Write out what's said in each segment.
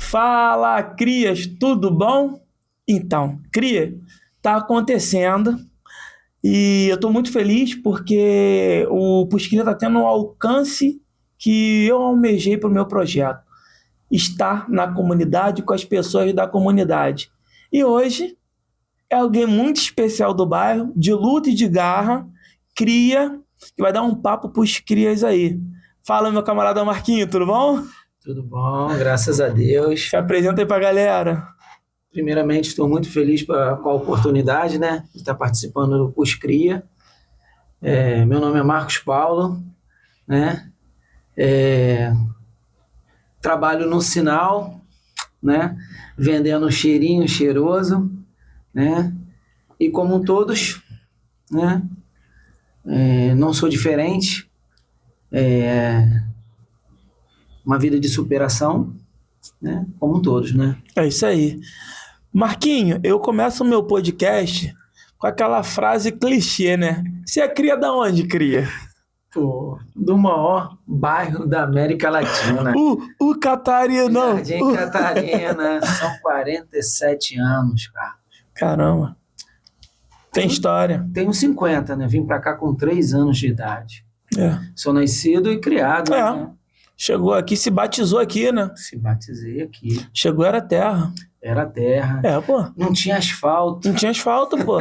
Fala, crias, tudo bom? Então, cria, tá acontecendo e eu tô muito feliz porque o Pusquinha tá tendo um alcance que eu almejei pro meu projeto. Estar na comunidade com as pessoas da comunidade. E hoje é alguém muito especial do bairro, de luta e de garra, cria, que vai dar um papo pros crias aí. Fala, meu camarada Marquinho, tudo bom? Tudo bom, graças a Deus. Se apresenta aí pra galera. Primeiramente, estou muito feliz com a oportunidade, né, de estar participando do Puscria. Meu nome é Marcos Paulo, né? Trabalho no Sinal, né? Vendendo cheirinho cheiroso, né? E como todos, né? Não sou diferente. Uma vida de superação, né? Como todos, né? É isso aí. Marquinho, eu começo o meu podcast com aquela frase clichê, né? Você é cria da onde, cria? Pô, do maior bairro da América Latina. O Catarina. Jardim Catarina, são 47 anos, cara. Caramba. Tem história. Tenho 50, né? Vim pra cá com 3 anos de idade. É. Sou nascido e criado, né? Chegou aqui, se batizou aqui, né? Se batizei aqui. Chegou, era terra. Era terra. Pô. Não tinha asfalto. Não tinha asfalto, pô.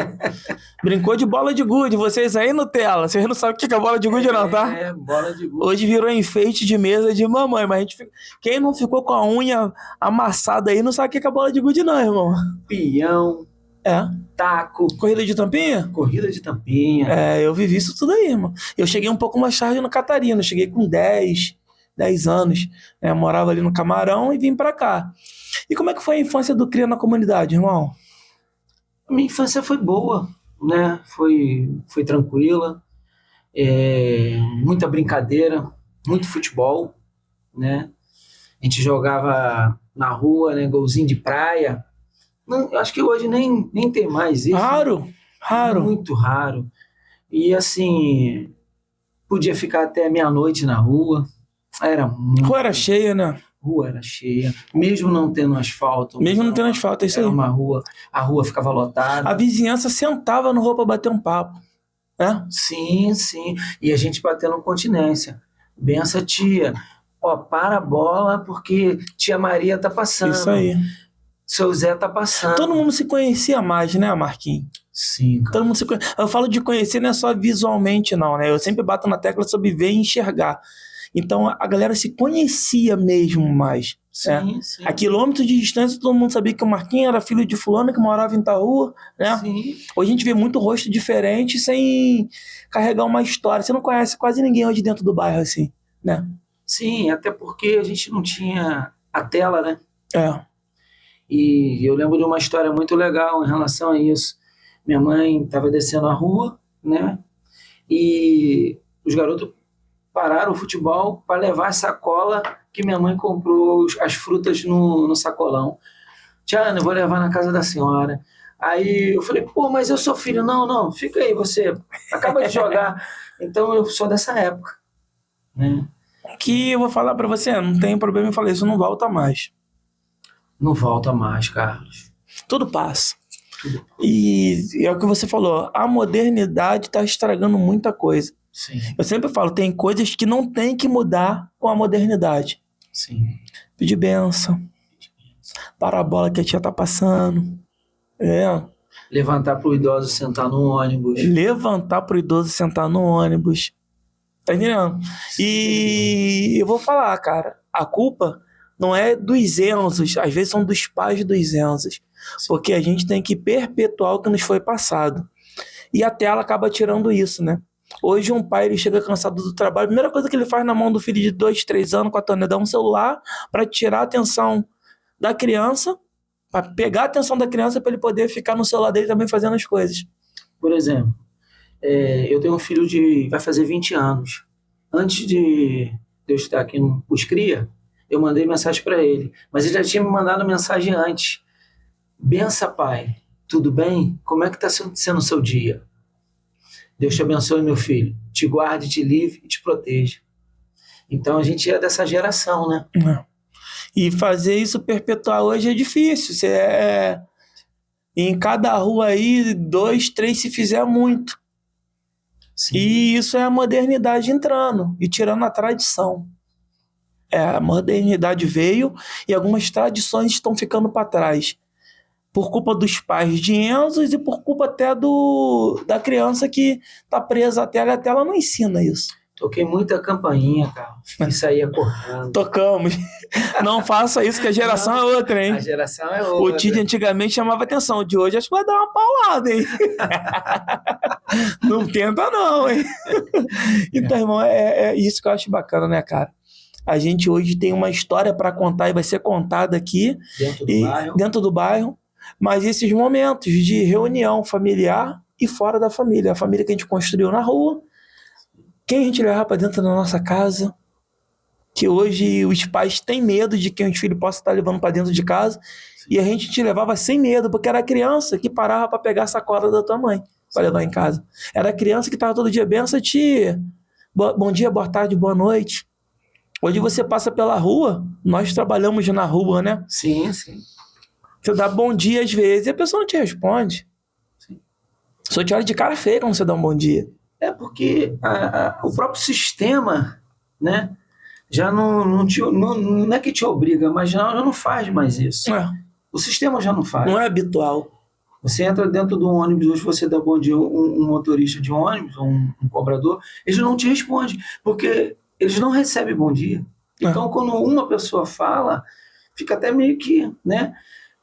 Brincou de bola de gude. Vocês aí Nutella. Vocês não sabem o que é bola de gude, não, tá? Bola de gude. Hoje virou enfeite de mesa de mamãe, mas quem não ficou com a unha amassada aí não sabe o que é bola de gude, não, irmão. Peão. Taco. Corrida de tampinha? Corrida de tampinha. Eu vivi isso tudo aí, irmão. Eu cheguei um pouco mais tarde no Catarina. Eu cheguei com 10 anos. Né? Eu morava ali no Camarão e vim pra cá. E como é que foi a infância do cria na comunidade, irmão? Minha infância foi boa, né? Foi tranquila. Muita brincadeira, muito futebol, né? A gente jogava na rua, né? Golzinho de praia. Não, acho que hoje nem tem mais isso. Raro. Muito raro. E assim, podia ficar até meia-noite na rua. Rua era cheia, né? Rua era cheia, mesmo não tendo asfalto. Mesmo não tendo asfalto, é isso aí. Era uma rua, a rua ficava lotada. A vizinhança sentava no rua pra bater um papo, né? Sim. E a gente batendo continência. Benção, tia. Ó, para a bola porque tia Maria tá passando. Isso aí. Seu Zé tá passando. Todo mundo se conhecia mais, né, Marquinhos? Sim, cara. Todo mundo se conhecia. Eu falo de conhecer não é só visualmente, não, né? Eu sempre bato na tecla sobre ver e enxergar. Então a galera se conhecia mesmo mais. Sim. A quilômetros de distância, todo mundo sabia que o Marquinhos era filho de fulano que morava em Itaú, né? Sim. Hoje a gente vê muito rosto diferente sem carregar uma história. Você não conhece quase ninguém hoje dentro do bairro, assim, né? Sim, até porque a gente não tinha a tela, né? E eu lembro de uma história muito legal em relação a isso. Minha mãe estava descendo a rua, né? E os garotos pararam o futebol para levar a sacola que minha mãe comprou as frutas no sacolão. Tiana, eu vou levar na casa da senhora. Aí eu falei, pô, mas eu sou filho. Não, fica aí, você acaba de jogar. Então eu sou dessa época, né? Que eu vou falar pra você, não tem problema em falar isso, não volta mais. Não volta mais, Carlos. Tudo passa. E é o que você falou, a modernidade tá estragando muita coisa. Sim. Eu sempre falo, tem coisas que não tem que mudar com a modernidade. Sim. Pedir benção. Para a bola que a tia tá passando. Levantar pro idoso sentar no ônibus. Tá entendendo? E eu vou falar, cara, a culpa não é dos Enzos, às vezes são dos pais dos Enzos. Porque a gente tem que perpetuar o que nos foi passado. E a tela acaba tirando isso, né? Hoje um pai ele chega cansado do trabalho, a primeira coisa que ele faz na mão do filho de 2, 3 anos com a Tânia é dar um celular para tirar a atenção da criança, para pegar a atenção da criança para ele poder ficar no celular dele também fazendo as coisas. Por exemplo, eu tenho um filho vai fazer 20 anos. Antes de eu estar aqui no Puscria, eu mandei mensagem para ele, mas ele já tinha me mandado mensagem antes. Benção, pai, tudo bem? Como é que está sendo o seu dia? Deus te abençoe, meu filho. Te guarde, te livre e te proteja. Então a gente é dessa geração, né? E fazer isso perpetuar hoje é difícil. Em cada rua aí, 2, 3 se fizer muito. Sim. E isso é a modernidade entrando e tirando a tradição. A modernidade veio e algumas tradições estão ficando para trás. Por culpa dos pais de Enzo e por culpa até da criança que está presa à tela e a tela não ensina isso. Toquei muita campainha, cara. E saía acordando. Tocamos. Não faça isso, que a geração é outra, hein? A geração é outra. O Tid antigamente chamava atenção. O de hoje acho que vai dar uma paulada, hein? Não tenta não, hein? Então, irmão, é isso que eu acho bacana, né, cara? A gente hoje tem uma história para contar e vai ser contada aqui. Dentro do bairro. Mas esses momentos de reunião familiar e fora da família. A família que a gente construiu na rua. Quem a gente leva para dentro da nossa casa, que hoje os pais têm medo de quem os filhos possam estar levando para dentro de casa, e a gente te levava sem medo, porque era a criança que parava para pegar a sacola da tua mãe, para levar em casa. Era a criança que estava todo dia, benção, tia, bom dia, boa tarde, boa noite. Hoje você passa pela rua, nós trabalhamos na rua, né? Sim, sim. Você dá bom dia às vezes e a pessoa não te responde. Sim. Só te olha de cara feia quando você dá um bom dia. É porque o próprio sistema, né, já não é que te obriga, mas já não faz mais isso. O sistema já não faz. Não é habitual. Você entra dentro do ônibus, hoje você dá bom dia a um motorista de ônibus, um cobrador, eles não te respondem, porque eles não recebem bom dia. Então, quando uma pessoa fala, fica até meio que, né?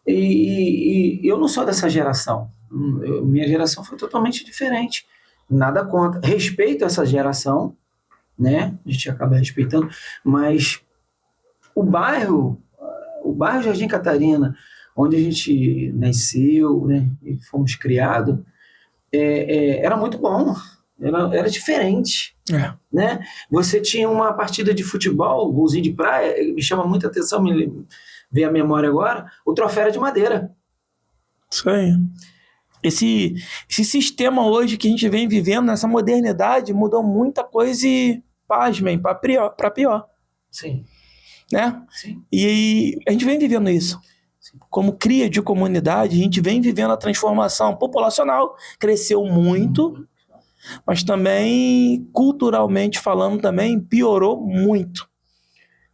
E eu não sou dessa geração. Minha geração foi totalmente diferente. Nada contra. Respeito essa geração, né? A gente acaba respeitando, mas o bairro Jardim Catarina, onde a gente nasceu, né, e fomos criados, era muito bom, era diferente, né? Você tinha uma partida de futebol, golzinho de praia, me chama muita atenção, me veio a memória agora, o troféu era de madeira. Isso aí. Esse sistema hoje que a gente vem vivendo, nessa modernidade, mudou muita coisa e, pasmem, para pior. Sim. Né? Sim. E a gente vem vivendo isso. Sim. Como cria de comunidade, a gente vem vivendo a transformação populacional. Cresceu muito, mas também, culturalmente falando, também piorou muito.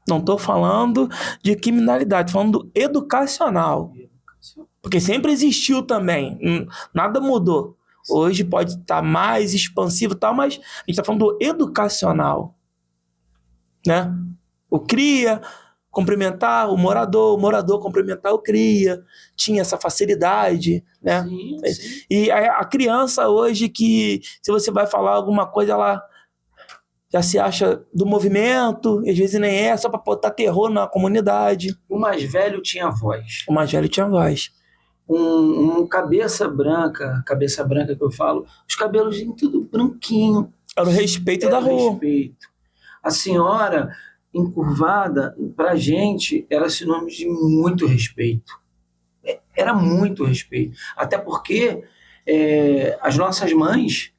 Não estou falando de criminalidade, estou falando do educacional. Porque sempre existiu também, nada mudou. Hoje pode estar mais expansivo e tal, mas a gente está falando do educacional. Né? O cria cumprimentar o morador cumprimentar o cria, tinha essa facilidade, né? Sim. E a criança hoje, que se você vai falar alguma coisa, ela já se acha do movimento, às vezes nem só para botar terror na comunidade. O mais velho tinha voz. Um cabeça branca que eu falo, os cabelos tudo branquinho. Era o respeito da rua. A senhora encurvada, pra gente, era sinônimo de muito respeito. Era muito respeito. Até porque as nossas mães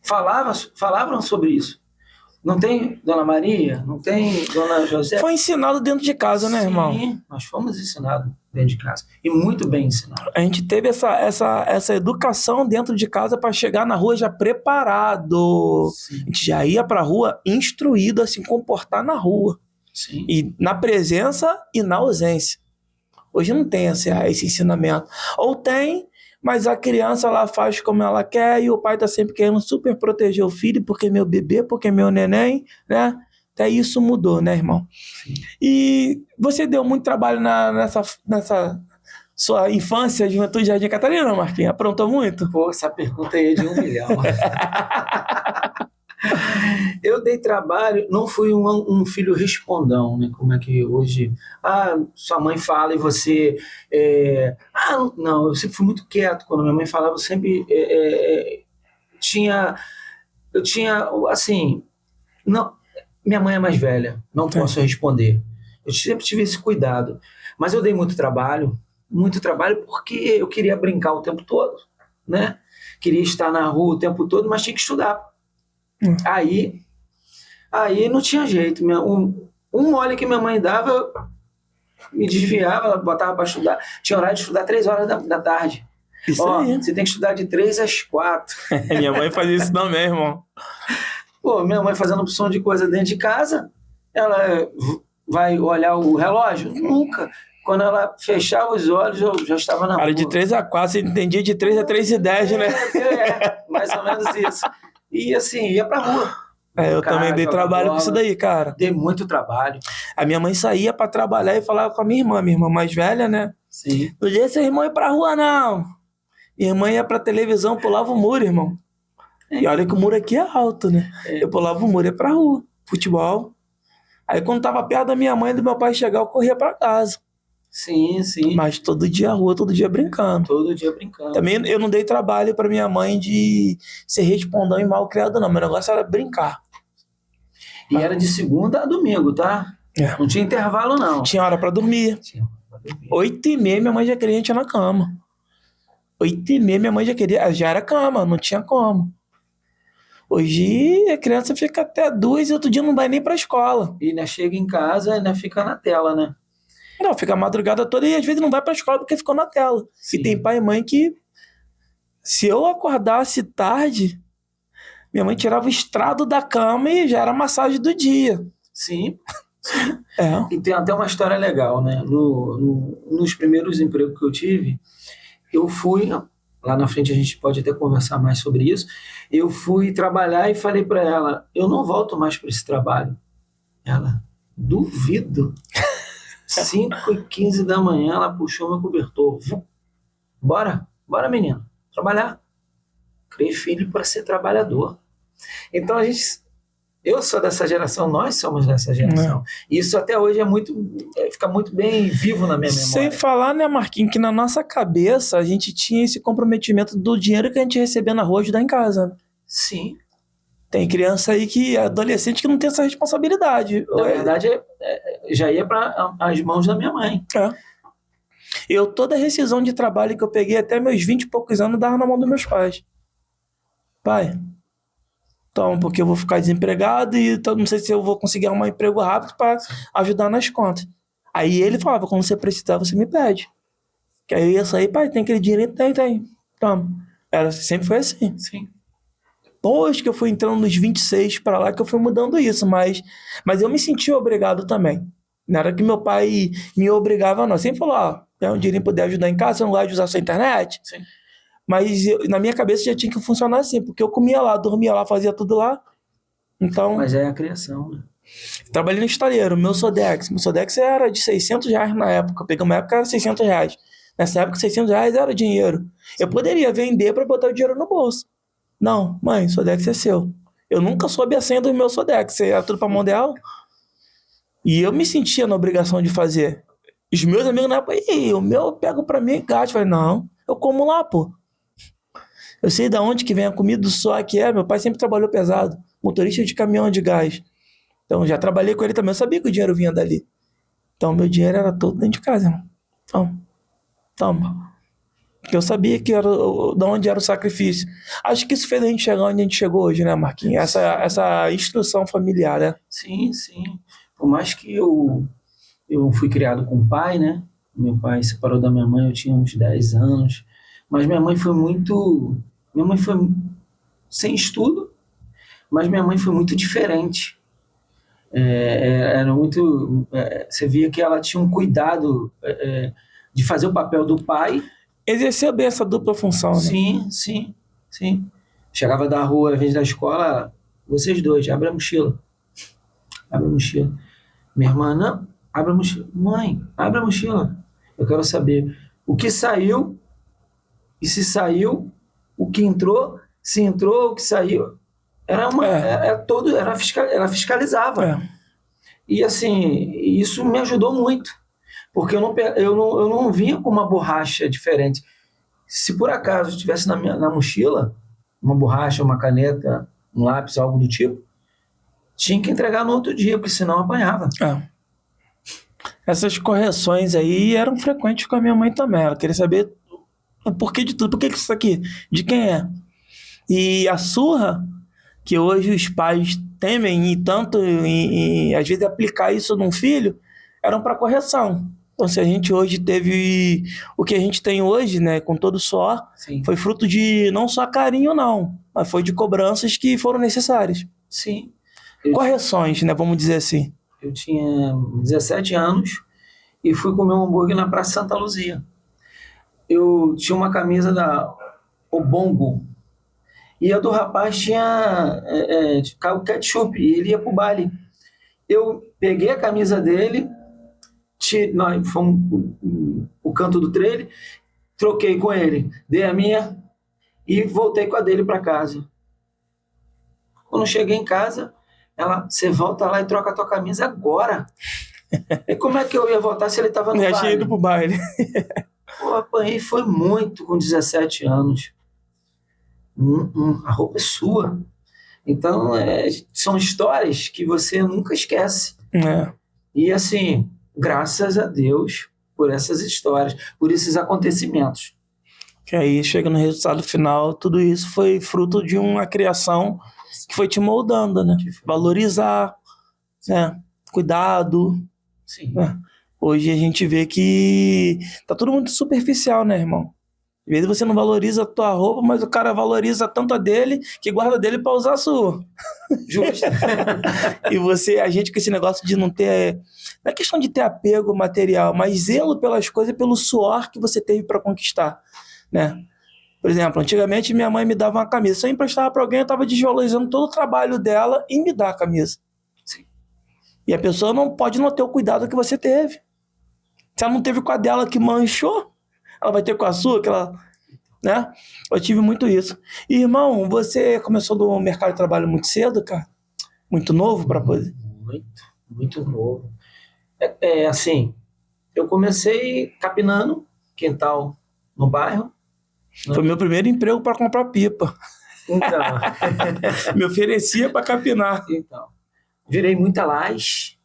falavam sobre isso. Não tem Dona Maria? Não tem Dona José? Foi ensinado dentro de casa, né, irmão? Sim, nós fomos ensinados dentro de casa. E muito bem ensinados. A gente teve essa educação dentro de casa para chegar na rua já preparado. Sim. A gente já ia para a rua instruído a se comportar na rua. Sim. E na presença e na ausência. Hoje não tem esse ensinamento. Ou tem, mas a criança ela faz como ela quer e o pai tá sempre querendo super proteger o filho, porque é meu bebê, porque é meu neném, né? Até isso mudou, né, irmão? Sim. E você deu muito trabalho nessa sua infância, juventude de Jardim Catarina, Marquinhos? Aprontou muito? Pô, essa pergunta aí é de 1 milhão. Eu dei trabalho, não fui um filho respondão, né? Como é que hoje... sua mãe fala e você... não, eu sempre fui muito quieto. Quando minha mãe falava, eu sempre eu tinha, assim... Não, minha mãe é mais velha, não posso responder. Eu sempre tive esse cuidado. Mas eu dei muito trabalho porque eu queria brincar o tempo todo, né? Queria estar na rua o tempo todo, mas tinha que estudar. Aí não tinha jeito. Um mole que minha mãe dava, Me desviava, ela botava para estudar. Tinha horário de estudar 3 horas da tarde. Isso aí. Você tem que estudar de 3 às 4. Minha mãe fazia isso também, irmão. Pô, minha mãe fazendo opção de coisa dentro de casa, ela vai olhar o relógio? Nunca. Quando ela fechava os olhos, eu já estava na rua. Era de 3 a 4, você entendia de 3 a 3h10, né? Mais ou menos isso. E assim, ia pra rua. Eu também dei trabalho com isso daí, cara. Dei muito trabalho. A minha mãe saía pra trabalhar e falava com a minha irmã mais velha, né? Sim. Não dia seu irmão ia pra rua, não. Minha irmã ia pra televisão, pulava o muro, irmão. E olha que o muro aqui é alto, né? Eu pulava o muro, ia pra rua, futebol. Aí quando tava perto da minha mãe e do meu pai chegar, eu corria pra casa. Sim, sim. Mas todo dia rua, todo dia brincando. Todo dia brincando. Também eu não dei trabalho pra minha mãe de ser respondão e mal criado, não. Meu negócio era brincar. E era de segunda a domingo, tá? Não tinha intervalo, não. Tinha hora pra dormir. 8h30 minha mãe já queria a gente na cama. 8h30 minha mãe já queria... Já era cama, não tinha como. Hoje a criança fica até 2 e outro dia não vai nem pra escola. E ainda chega em casa e ainda fica na tela, né? Não, fica a madrugada toda e às vezes não vai pra escola porque ficou na tela. Sim. E tem pai e mãe que... Se eu acordasse tarde, minha mãe tirava o estrado da cama e já era a massagem do dia. Sim. E tem até uma história legal, né? Nos primeiros empregos que eu tive, eu fui... Lá na frente a gente pode até conversar mais sobre isso. Eu fui trabalhar e falei para ela, eu não volto mais para esse trabalho. Ela, duvido. 5h15 da manhã, ela puxou meu cobertor. Bora menino, trabalhar. Criei filho para ser trabalhador. Então eu sou dessa geração, nós somos dessa geração. Isso até hoje fica muito bem vivo na minha memória. Sem falar, né, Marquinhos, que na nossa cabeça a gente tinha esse comprometimento do dinheiro que a gente recebia na rua ajudar em casa. Sim. Tem criança aí adolescente que não tem essa responsabilidade. Na verdade, já ia para as mãos da minha mãe. Toda a rescisão de trabalho que eu peguei até meus 20 e poucos anos, dava na mão dos meus pais. Pai, então, porque eu vou ficar desempregado e não sei se eu vou conseguir arrumar um emprego rápido para ajudar nas contas. Aí ele falava, quando você precisar, você me pede. Que aí eu ia sair, pai, tem aquele dinheiro? Tem. Toma. Sempre foi assim. Sim. Depois que eu fui entrando nos 26 para lá, que eu fui mudando isso, mas eu me senti obrigado também. Não era que meu pai me obrigava, não. Sempre falou, tem um dinheiro para poder ajudar em casa, você não gosta de usar a sua internet? Sim. Mas na minha cabeça já tinha que funcionar assim, porque eu comia lá, dormia lá, fazia tudo lá. Então... Mas é a criação, né? Trabalhei no estaleiro, meu Sodex era de R$600 na época. Peguei uma época, era R$600. Nessa época, R$600 era dinheiro. Sim. Eu poderia vender para botar o dinheiro no bolso. Não, mãe, Sodex é seu. Eu nunca soube a senha do meu Sodex, era tudo pra mão dela. E eu me sentia na obrigação de fazer. Os meus amigos na época, o meu eu pego pra mim e gasto. Falei, não, eu como lá, pô. Eu sei de onde que vem a comida do só que é. Meu pai sempre trabalhou pesado, motorista de caminhão de gás. Então, já trabalhei com ele também. Eu sabia que o dinheiro vinha dali. Então, meu dinheiro era todo dentro de casa, irmão. Então, toma. Porque eu sabia que era, de onde era o sacrifício. Acho que isso fez a gente chegar onde a gente chegou hoje, né, Marquinhos? Essa instrução familiar, né? Sim, sim. Por mais que eu fui criado com o pai, né? Meu pai separou da minha mãe, eu tinha uns 10 anos. Mas minha mãe foi sem estudo, mas minha mãe foi muito diferente. Era muito... você via que ela tinha um cuidado de fazer o papel do pai. Exerceu bem essa dupla função, né? Sim. Chegava da rua, às vezes da escola, vocês dois, abre a mochila. Minha irmã, não, abre a mochila. Mãe, abre a mochila. Eu quero saber o que saiu, e se saiu, o que entrou, se entrou, o que saiu. Ela fiscalizava. E assim, isso me ajudou muito. Porque eu não vinha com uma borracha diferente. Se por acaso eu tivesse na mochila uma borracha, uma caneta, um lápis, algo do tipo, tinha que entregar no outro dia, porque senão eu apanhava. Essas correções aí eram frequentes com a minha mãe também. Ela queria saber o porquê de tudo. Por que isso aqui? De quem é? E a surra, que hoje os pais temem e tanto, às vezes, aplicar isso num filho, eram para correção. Então, se a gente hoje teve o que a gente tem hoje, né, com todo o suor, Sim. foi fruto de não só carinho, não, mas foi de cobranças que foram necessárias. Sim. Correções, né, vamos dizer assim. Eu tinha 17 anos e fui comer um hambúrguer na Praça Santa Luzia. Eu tinha uma camisa da Obongo e a do rapaz tinha o ketchup e ele ia pro baile. Eu peguei a camisa dele, nós fomos o canto do trailer, troquei com ele, dei a minha e voltei com a dele para casa. Quando cheguei em casa, você volta lá e troca a tua camisa agora. E como é que eu ia voltar se ele estava no Já baile? tinha ido pro baile. Pô, apanhei foi muito com 17 anos. A roupa é sua. Então, são histórias que você nunca esquece. É. E assim, graças a Deus por essas histórias, por esses acontecimentos. Que aí chega no resultado final, tudo isso foi fruto de uma criação que foi te moldando, né? Valorizar, né? Cuidado. Sim. Né? Hoje a gente vê que tá tudo muito superficial, né, irmão? Às vezes você não valoriza a tua roupa, mas o cara valoriza tanto a dele que guarda dele pra usar a sua. Justo. E a gente com esse negócio de não ter... Não é questão de ter apego material, mas zelo pelas coisas, pelo suor que você teve pra conquistar, né? Por exemplo, antigamente minha mãe me dava uma camisa. Se eu emprestava pra alguém, eu tava desvalorizando todo o trabalho dela em me dar a camisa. Sim. E a pessoa não pode não ter o cuidado que você teve. Se ela não teve com a dela que manchou, ela vai ter com a sua, que ela, né? Eu tive muito isso. E, irmão, você começou no mercado de trabalho muito cedo, cara? Muito novo para poder? Muito novo. Assim, eu comecei capinando quintal no bairro. Né? Foi meu primeiro emprego para comprar pipa. Então. Me oferecia para capinar. Então. Virei muita laje.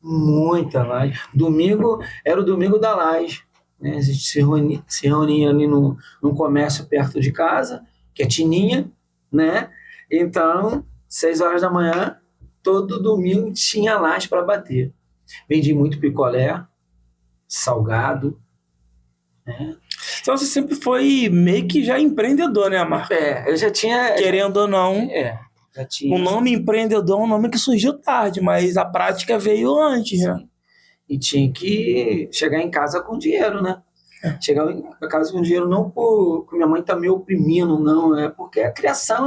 Muita laje. Domingo era o domingo da laje. Né? A gente se reunia ali num comércio perto de casa, que é Tininha, né? Então, 6 horas da manhã, todo domingo tinha laje para bater. Vendi muito picolé, salgado, né? Então você sempre foi meio que já empreendedor, né, Marco? Eu já tinha... Querendo ou não, já tinha. o nome empreendedor é um nome que surgiu tarde, mas a prática veio antes, né? E tinha que chegar em casa com dinheiro, né? Chegar em casa com dinheiro não porque minha mãe tá me oprimindo, não. É porque a criação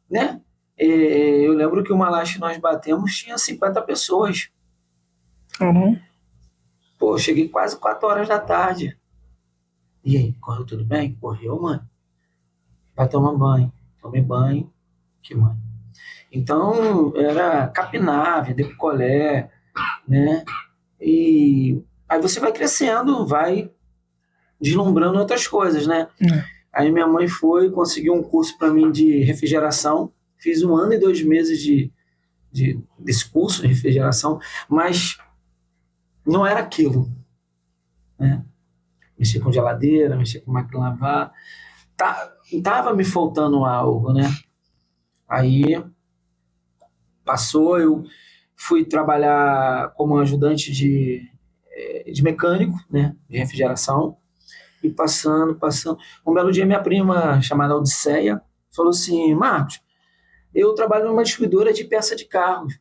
né? Eu lembro que uma laje que nós batemos tinha 50 pessoas. Uhum. Pô, cheguei quase 4 horas da tarde. E aí, correu tudo bem? Correu, mãe. Vai tomar banho. Tomei banho. Que mãe. Então, era capinar, vender picolé, né? E aí você vai crescendo, vai deslumbrando outras coisas, né? Aí minha mãe conseguiu um curso para mim de refrigeração. Fiz 1 ano e 2 meses desse curso de refrigeração, mas não era aquilo, né? Mexer com geladeira, mexer com máquina de lavar. Tava me faltando algo, né? Aí passou, eu fui trabalhar como ajudante de mecânico, né? De refrigeração. E passando. Um belo dia, minha prima, chamada Odisseia, falou assim: Marcos, eu trabalho numa distribuidora de peça de carros,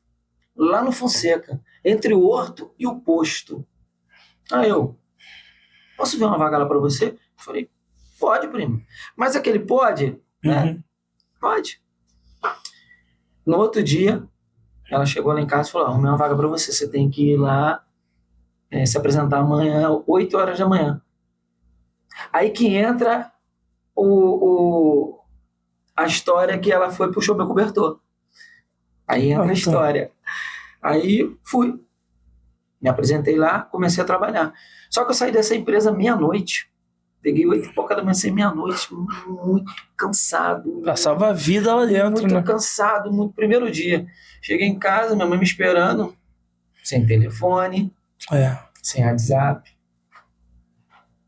lá no Fonseca, entre o Horto e o Posto. Aí eu, posso ver uma vaga lá para você? Eu falei, pode, primo. Mas aquele pode? Né? Pode. No outro dia, ela chegou lá em casa e falou, arrumei uma vaga para você, você tem que ir lá se apresentar amanhã, 8 horas da manhã. Aí que entra a história que ela puxou meu cobertor. Aí entra a história. Aí fui. Me apresentei lá, comecei a trabalhar. Só que eu saí dessa empresa meia-noite. Peguei 8 e pouca da manhã, saí meia-noite, muito cansado. Passava a vida lá dentro, muito né? Cansado, muito. Primeiro dia. Cheguei em casa, minha mãe me esperando, sem telefone, sem WhatsApp,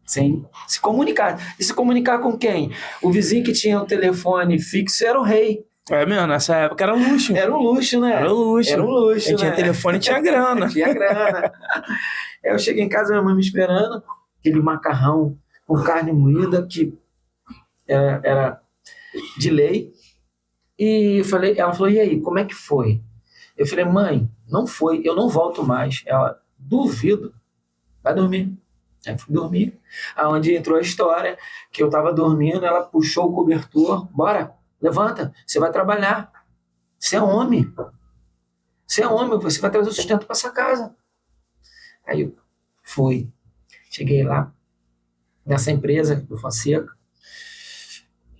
sem se comunicar. E se comunicar com quem? O vizinho que tinha um telefone fixo era o rei. É mesmo, nessa época era luxo. Era um luxo, né? Era um luxo. Era um luxo, tinha telefone e tinha grana. Tinha grana. Aí eu cheguei em casa, minha mãe me esperando, aquele macarrão com carne moída, que era de lei. E ela falou, e aí, como é que foi? Eu falei, mãe, não foi, eu não volto mais. Ela, duvido, vai dormir. Aí fui dormir. Aonde entrou a história, que eu estava dormindo, ela puxou o cobertor, bora, levanta, você vai trabalhar. Você é homem. Você é homem, você vai trazer o sustento para essa casa. Aí eu fui. Cheguei lá, nessa empresa do Fonseca.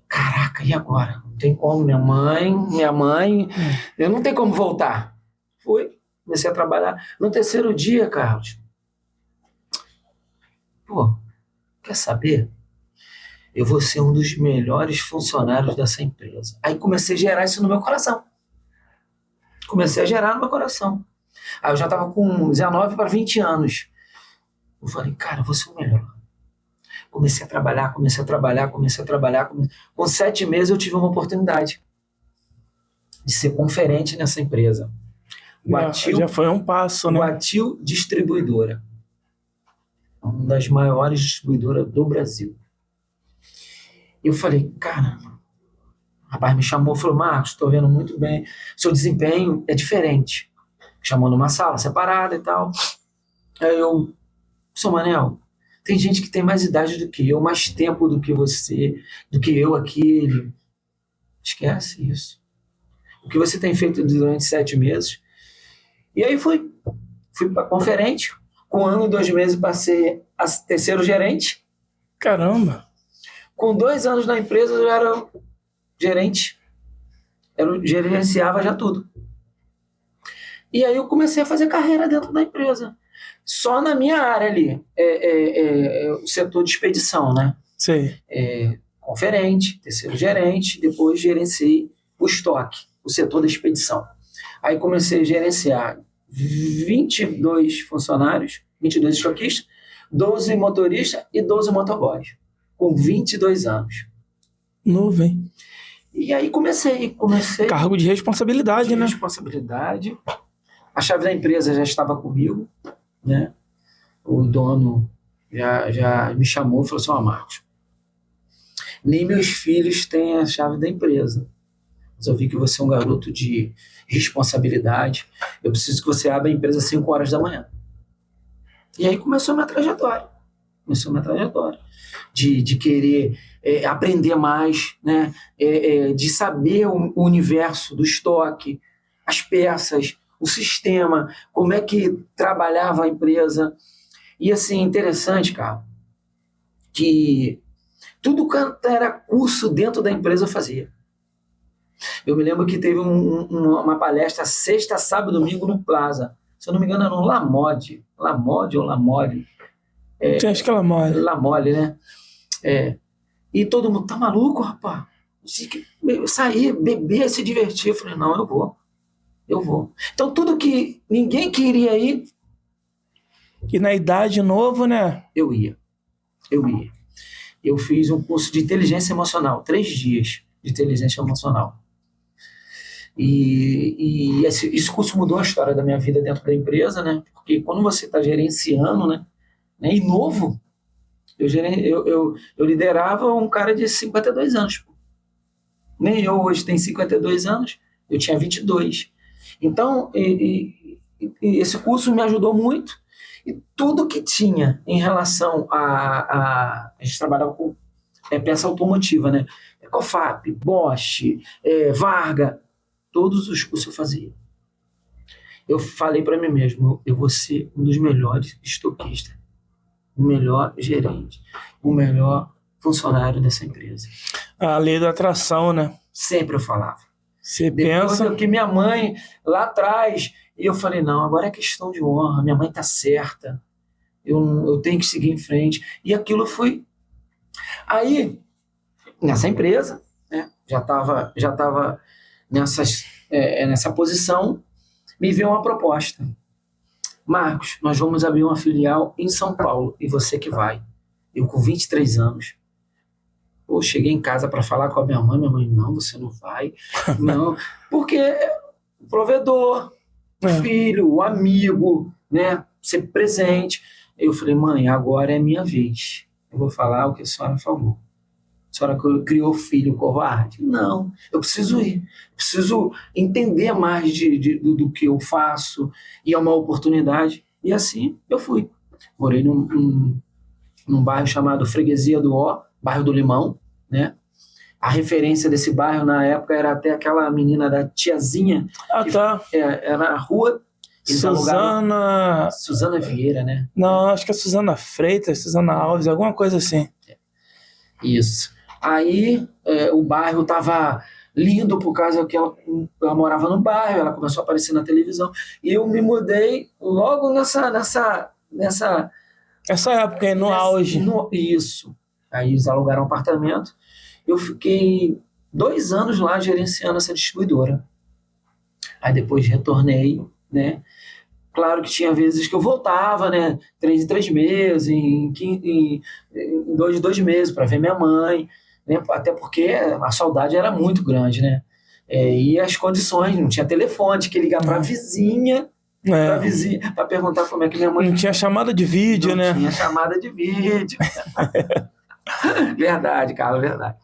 Caraca, e agora? Não tem como, minha mãe, eu não tenho como voltar. Fui, comecei a trabalhar. No terceiro dia, Carlos, pô, quer saber? Eu vou ser um dos melhores funcionários dessa empresa. Aí comecei a gerar isso no meu coração. Aí eu já estava com 19 para 20 anos. Eu falei, cara, eu vou ser o melhor. Comecei a trabalhar. Com 7 meses eu tive uma oportunidade de ser conferente nessa empresa. Já foi um passo, né? Guatil Distribuidora. Uma das maiores distribuidoras do Brasil. Eu falei, cara, o rapaz me chamou e falou, Marcos, estou vendo muito bem, seu desempenho é diferente. Me chamou numa sala separada e tal. Aí eu, seu Manel, tem gente que tem mais idade do que eu, mais tempo do que você, do que eu aqui. Esquece isso. O que você tem feito durante 7 meses? E aí fui para conferente. Com 1 ano e 2 meses passei a terceiro gerente. Caramba! Com 2 anos na empresa eu era gerente. Eu gerenciava já tudo. E aí eu comecei a fazer carreira dentro da empresa. Só na minha área ali, o setor de expedição, né? Sim. Conferente, terceiro gerente, depois gerenciei o estoque, o setor da expedição. Aí comecei a gerenciar 22 funcionários, 22 estoquistas, 12 motoristas e 12 motoboys, com 22 anos. Novo, hein? E aí comecei. Cargo de responsabilidade, né? Responsabilidade. A chave da empresa já estava comigo, né? O dono já me chamou e falou assim, Marcos, nem meus filhos têm a chave da empresa. Mas eu vi que você é um garoto de responsabilidade. Eu preciso que você abra a empresa às 5 horas da manhã. E aí começou a minha trajetória. De querer aprender mais, né? De saber o universo do estoque, as peças, o sistema, como é que trabalhava a empresa. E assim, interessante, cara, que tudo quanto era curso dentro da empresa eu fazia. Eu me lembro que teve uma palestra sexta, sábado, domingo no Plaza. Se eu não me engano, era no Lamode. Lamode ou Lamole? Acho que é Lamole. Lamole, né? E todo mundo, tá maluco, rapaz? Sair, beber, se divertir. Eu falei, não, eu vou. Então, tudo que ninguém queria ir... E na idade novo, né? Eu ia. Eu fiz um curso de inteligência emocional, 3 dias de inteligência emocional. E esse curso mudou a história da minha vida dentro da empresa, né? Porque quando você está gerenciando, né? E novo, eu liderava um cara de 52 anos. Nem eu hoje tenho 52 anos, eu tinha 22. Então, esse curso me ajudou muito. E tudo que tinha em relação a gente trabalhava com peça automotiva, né? Cofap, Bosch, Varga, todos os cursos eu fazia. Eu falei para mim mesmo, eu vou ser um dos melhores estoquistas, o melhor gerente, o melhor funcionário dessa empresa. A lei da atração, né? Sempre eu falava. Você Depois pensa... que minha mãe, lá atrás, eu falei, não, agora é questão de honra, minha mãe tá certa, eu tenho que seguir em frente. E aquilo foi... Aí, nessa empresa, né, já estava nessa posição, me veio uma proposta. Marcos, nós vamos abrir uma filial em São Paulo, e você que vai. Eu com 23 anos. Eu cheguei em casa para falar com a minha mãe, não, você não vai. Não, porque o provedor, o filho, o amigo, né? sempre presente. Eu falei, mãe, agora é minha vez. Eu vou falar o que a senhora falou. A senhora criou filho covarde? Não, eu preciso ir. Preciso entender mais do que eu faço, e é uma oportunidade. E assim eu fui. Morei num bairro chamado Freguesia do Ó, bairro do Limão, né? A referência desse bairro na época era até aquela menina da Tiazinha. Tá. Era a rua. Suzana Vieira, né? Não, acho que é Suzana Freitas, Suzana Alves, alguma coisa assim. Isso. Aí o bairro estava lindo por causa que ela morava no bairro, ela começou a aparecer na televisão. E eu me mudei logo nessa época aí, no auge. Isso. Aí eles alugaram um apartamento. Eu fiquei 2 anos lá gerenciando essa distribuidora. Aí depois retornei, né? Claro que tinha vezes que eu voltava, né? 3 em 3 meses, em 2 em 2 meses, para ver minha mãe, né? Até porque a saudade era muito grande, né? E as condições, não tinha telefone, tinha que ligar para a vizinha, para perguntar como é que minha mãe... Não tinha chamada de vídeo, né? Não tinha chamada de vídeo. Verdade, Carlos, verdade.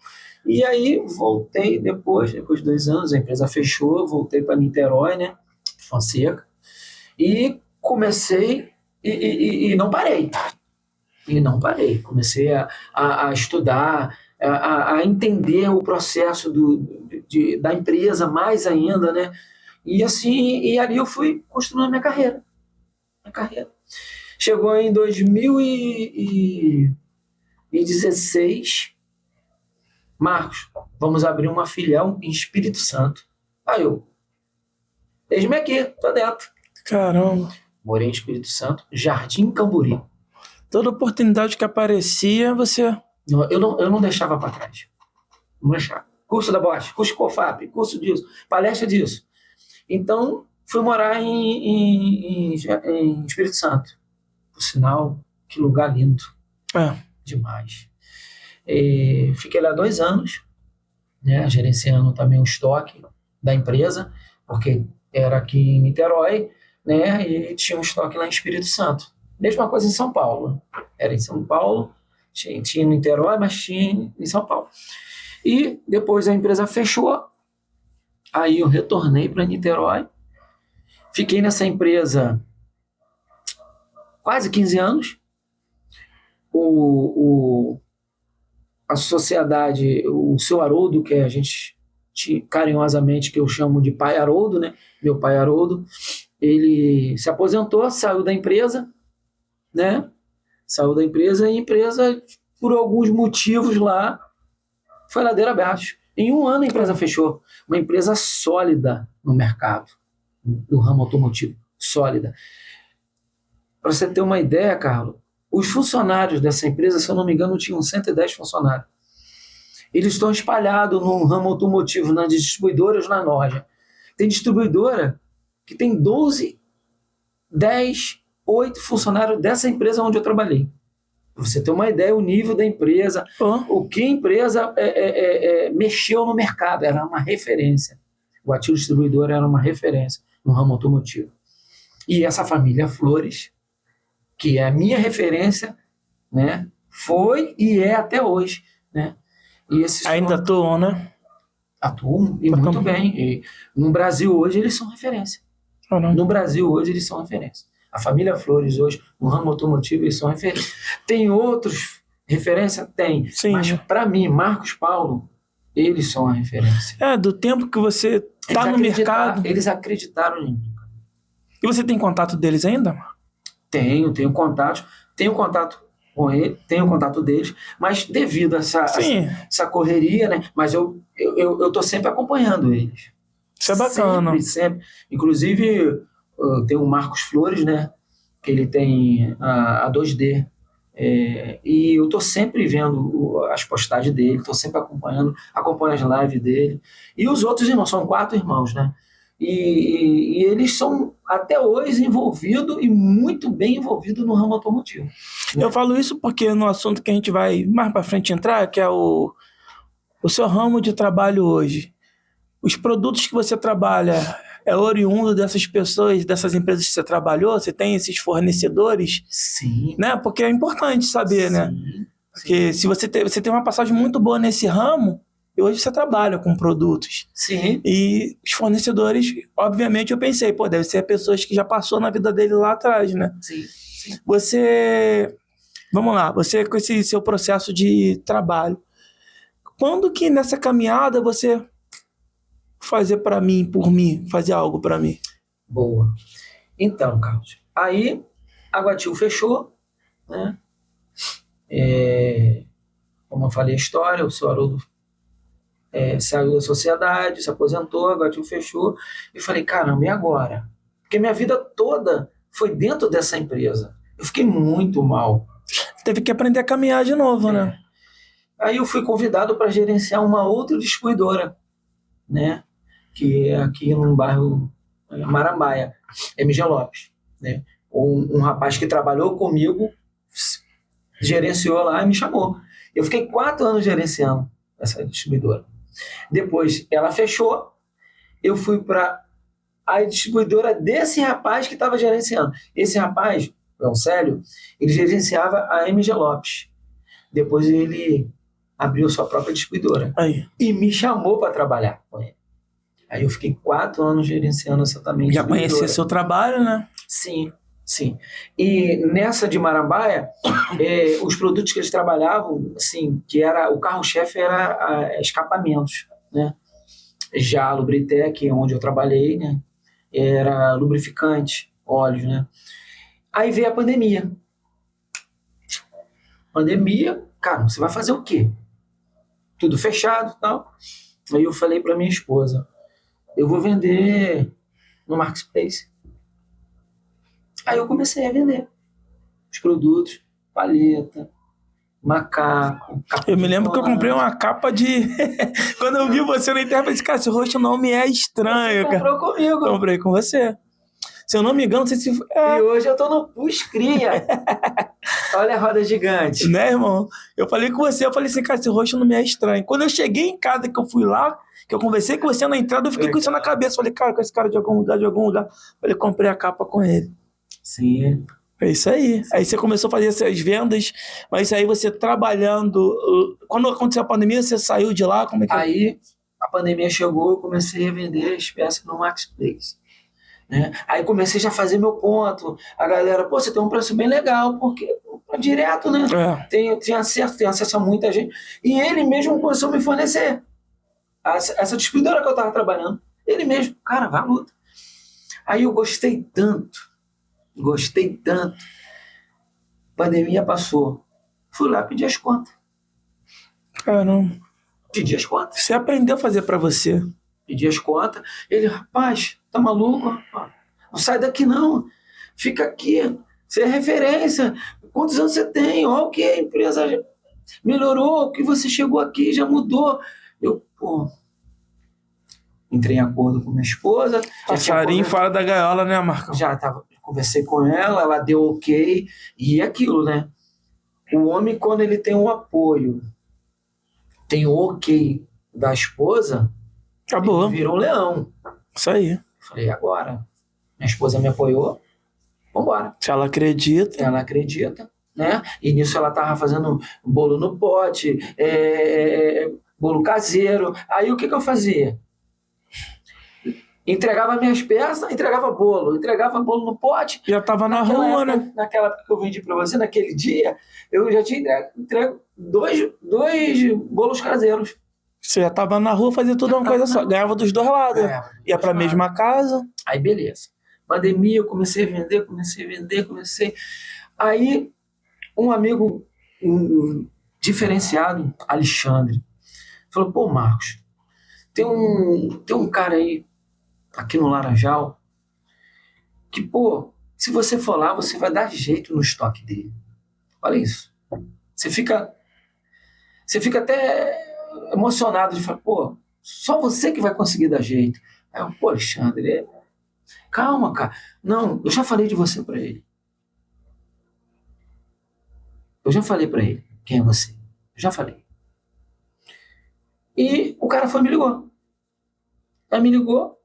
E aí voltei depois de 2 anos, a empresa fechou, voltei para Niterói, né? Fonseca. E comecei e não parei. E não parei. Comecei a estudar, a entender o processo da empresa mais ainda, né? E assim, e ali eu fui construindo a minha carreira. Chegou em 2016, Marcos, vamos abrir uma filial em Espírito Santo. Aí eu, eis-me aqui, tô dentro. Caramba. Morei em Espírito Santo, Jardim Camburi. Toda oportunidade que aparecia, você... Eu não deixava para trás. Não deixava. Curso da Bosch, curso de COFAP, curso disso, palestra disso. Então, fui morar em Espírito Santo. Por sinal, que lugar lindo. Demais. Fiquei lá 2 anos, né, gerenciando também o estoque da empresa, porque era aqui em Niterói, né, e tinha um estoque lá em Espírito Santo. Mesma coisa em São Paulo. Era em São Paulo, tinha em Niterói, mas tinha em São Paulo. E depois a empresa fechou, aí eu retornei para Niterói, fiquei nessa empresa quase 15 anos. A sociedade, o seu Haroldo, que a gente carinhosamente que eu chamo de pai Haroldo, né? Meu pai Haroldo, ele se aposentou, saiu da empresa, né? Saiu da empresa e a empresa, por alguns motivos lá, foi ladeira abaixo. Em 1 ano a empresa fechou. Uma empresa sólida no mercado, do ramo automotivo, sólida. Para você ter uma ideia, Carlos, os funcionários dessa empresa, se eu não me engano, tinham 110 funcionários. Eles estão espalhados no ramo automotivo, nas distribuidoras, na loja. Tem distribuidora que tem 12, 10, 8 funcionários dessa empresa onde eu trabalhei. Para você ter uma ideia, o nível da empresa, o que a empresa mexeu no mercado, era uma referência. O Ativo Distribuidor era uma referência no ramo automotivo. E essa família Flores, que é a minha referência, né, foi e é até hoje, né? E ainda atuam, né? Atuam, e muito bem. E no Brasil hoje eles são referência. No Brasil hoje eles são referência. A família Flores hoje, no ramo automotivo, eles são referência. Tem outros referência? Tem. Sim, mas para mim, Marcos Paulo, eles são a referência. Do tempo que você está no mercado. Eles acreditaram em mim. E você tem contato deles ainda? Tenho contato com ele, tenho contato deles, mas devido a essa correria, né? Mas eu tô sempre acompanhando eles. Isso é bacana. Sempre. Inclusive, tem o Marcos Flores, né? Que ele tem a 2D. E eu tô sempre vendo as postagens dele, tô sempre acompanho as lives dele. E os outros irmãos, são 4 irmãos, né? E eles são até hoje envolvidos e muito bem envolvidos no ramo automotivo. Né? Eu falo isso porque no assunto que a gente vai mais para frente entrar, que é o seu ramo de trabalho hoje, os produtos que você trabalha é oriundo dessas pessoas, dessas empresas que você trabalhou? Você tem esses fornecedores? Sim. Né? Porque é importante saber, né? Sim. Porque se você tem uma passagem muito boa nesse ramo, e hoje você trabalha com produtos. Sim. E os fornecedores, obviamente, eu pensei, pô, deve ser pessoas que já passou na vida dele lá atrás, né? Sim. Vamos lá, você com esse seu processo de trabalho, quando que nessa caminhada você fazer para mim, por mim, fazer algo para mim? Boa. Então, Carlos, aí a Guatil fechou, né? Como eu falei a história, o seu Haroldo saiu da sociedade, se aposentou, a Guatil fechou, e falei, caramba, e agora? Porque minha vida toda foi dentro dessa empresa. Eu fiquei muito mal. Teve que aprender a caminhar de novo, né? Aí eu fui convidado para gerenciar uma outra distribuidora, né? Que é aqui num bairro Marambaia, MG Lopes, né? Um rapaz que trabalhou comigo gerenciou lá e me chamou. Eu fiquei 4 anos gerenciando essa distribuidora. Depois ela fechou, eu fui para a distribuidora desse rapaz que estava gerenciando. Esse rapaz, o Célio, ele gerenciava a MG Lopes. Depois ele abriu sua própria distribuidora. Aí. E me chamou para trabalhar com ele. Aí eu fiquei 4 anos gerenciando essa também. Já conhecia seu trabalho, né? Sim, sim. E nessa de Marambaia, os produtos que eles trabalhavam, assim, que era o carro-chefe era escapamentos, né? Já a Lubritec, onde eu trabalhei, né? Era lubrificante, óleos, né? Aí veio a pandemia. Pandemia, cara, você vai fazer o quê? Tudo fechado e tal. Aí eu falei para minha esposa, eu vou vender no Marketplace. Aí eu comecei a vender os produtos, paleta, macaco. Eu me lembro que eu comprei uma capa de... Quando eu vi você na internet, eu falei, cara, esse rosto não me é estranho, Você cara. comprou comigo. Comprei com você. Se eu não me engano, não sei se... E hoje eu tô no Puscria. Olha a roda gigante. Né, irmão? Eu falei com você, eu falei assim, cara, esse rosto não me é estranho. Quando eu cheguei em casa, que eu fui lá, que eu conversei com você na entrada, eu fiquei com isso na cabeça. Falei, cara, com esse cara de algum lugar. Falei, comprei a capa com ele. Sim. É isso aí. Aí você começou a fazer essas vendas, mas aí você trabalhando... Quando aconteceu a pandemia, você saiu de lá? Como é que... Aí a pandemia chegou, eu comecei a vender as peças no Marketplace. Né? Aí comecei já a fazer meu ponto. A galera, pô, você tem um preço bem legal, porque é direto, né? Tem acesso a muita gente. E ele mesmo começou a me fornecer. Essa distribuidora que eu tava trabalhando, ele mesmo, cara, vai à luta. Aí eu gostei tanto. Pandemia passou. Fui lá pedir as contas. Caramba. Pedi as contas. Você aprendeu a fazer pra você. Pedi as contas. Ele, rapaz, tá maluco? Não sai daqui não. Fica aqui. Você é referência. Quantos anos você tem? Olha o que a empresa melhorou. O que você chegou aqui já mudou. Eu, pô... Entrei em acordo com minha esposa. Passarinho fora da gaiola, né, Marcão? Conversei com ela deu ok. E aquilo, né? O homem, quando ele tem um apoio, tem o ok da esposa, acabou. Ele virou um leão. Isso aí. Falei, agora, minha esposa me apoiou, vambora. Se ela acredita. Ela acredita, né? E nisso ela tava fazendo bolo no pote, bolo caseiro. Aí o que eu fazia? Entregava minhas peças, entregava bolo no pote. Já tava na rua, né? Naquela época que eu vendi para você, naquele dia, eu já tinha entregue dois bolos caseiros. Você já tava na rua, fazia tudo uma coisa só. Ganhava dos dois lados. Ia pra mesma casa. Aí, beleza. Pandemia, eu comecei a vender. Aí, um amigo diferenciado, Alexandre, falou, pô, Marcos, tem um cara aí, aqui no Laranjal, que, pô, se você for lá, você vai dar jeito no estoque dele. Olha isso. Você fica até emocionado de falar, pô, só você que vai conseguir dar jeito. Aí eu, pô, Alexandre, calma, cara. Não, eu já falei de você pra ele. Eu já falei pra ele quem é você. Eu já falei. E o cara me ligou. Aí me ligou,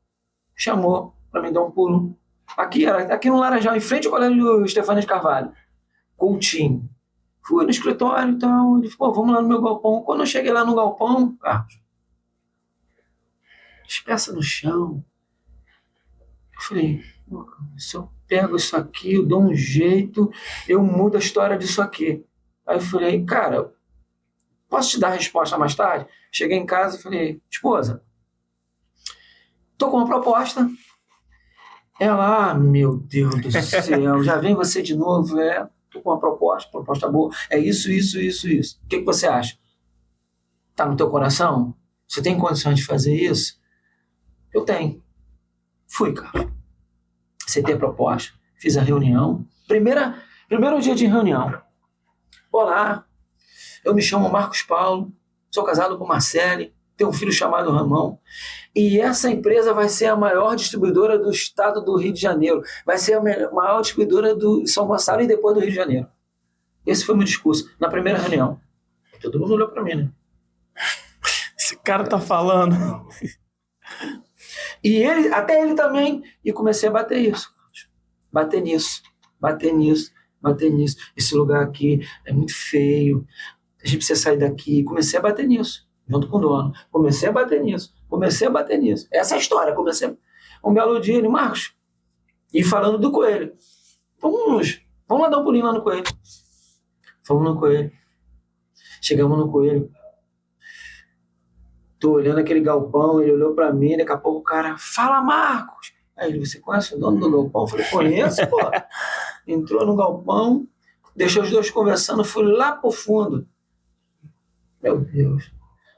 chamou para mim dar um pulo. Aqui no Laranjal, em frente ao colégio Stefania de Carvalho. Coutinho. Fui no escritório e tal. Ele falou, vamos lá no meu galpão. Quando eu cheguei lá no galpão, Carlos, despeça no chão. Eu falei, se eu pego isso aqui, eu dou um jeito, eu mudo a história disso aqui. Aí eu falei, cara, posso te dar a resposta mais tarde? Cheguei em casa e falei, esposa, tô com uma proposta. Ela, meu Deus do céu, já vem você de novo, tô com uma proposta boa, é isso. O que você acha? Tá no teu coração? Você tem condições de fazer isso? Eu tenho. Fui, cara. Aceitei a proposta, fiz a reunião. Primeiro dia de reunião. Olá, eu me chamo Marcos Paulo, sou casado com Marcele, tenho um filho chamado Ramon, e essa empresa vai ser a maior distribuidora do estado do Rio de Janeiro, vai ser a maior distribuidora do São Gonçalo e depois do Rio de Janeiro. Esse foi o meu discurso, na primeira reunião. Todo mundo olhou para mim, né? Esse cara tá falando. E até ele também, e comecei a bater isso. Bater nisso. Esse lugar aqui é muito feio, a gente precisa sair daqui. Comecei a bater nisso, junto com o dono. Comecei a bater nisso. Essa é a história. Comecei um belo dia, ele, Marcos, e falando do coelho. Vamos lá dar um pulinho lá no coelho. Fomos no coelho. Chegamos no coelho. Tô olhando aquele galpão, ele olhou pra mim, daqui a pouco o cara, fala, Marcos! Aí ele, você conhece o dono do galpão? Eu falei, conheço, pô. Entrou no galpão, deixou os dois conversando, fui lá pro fundo. Meu Deus,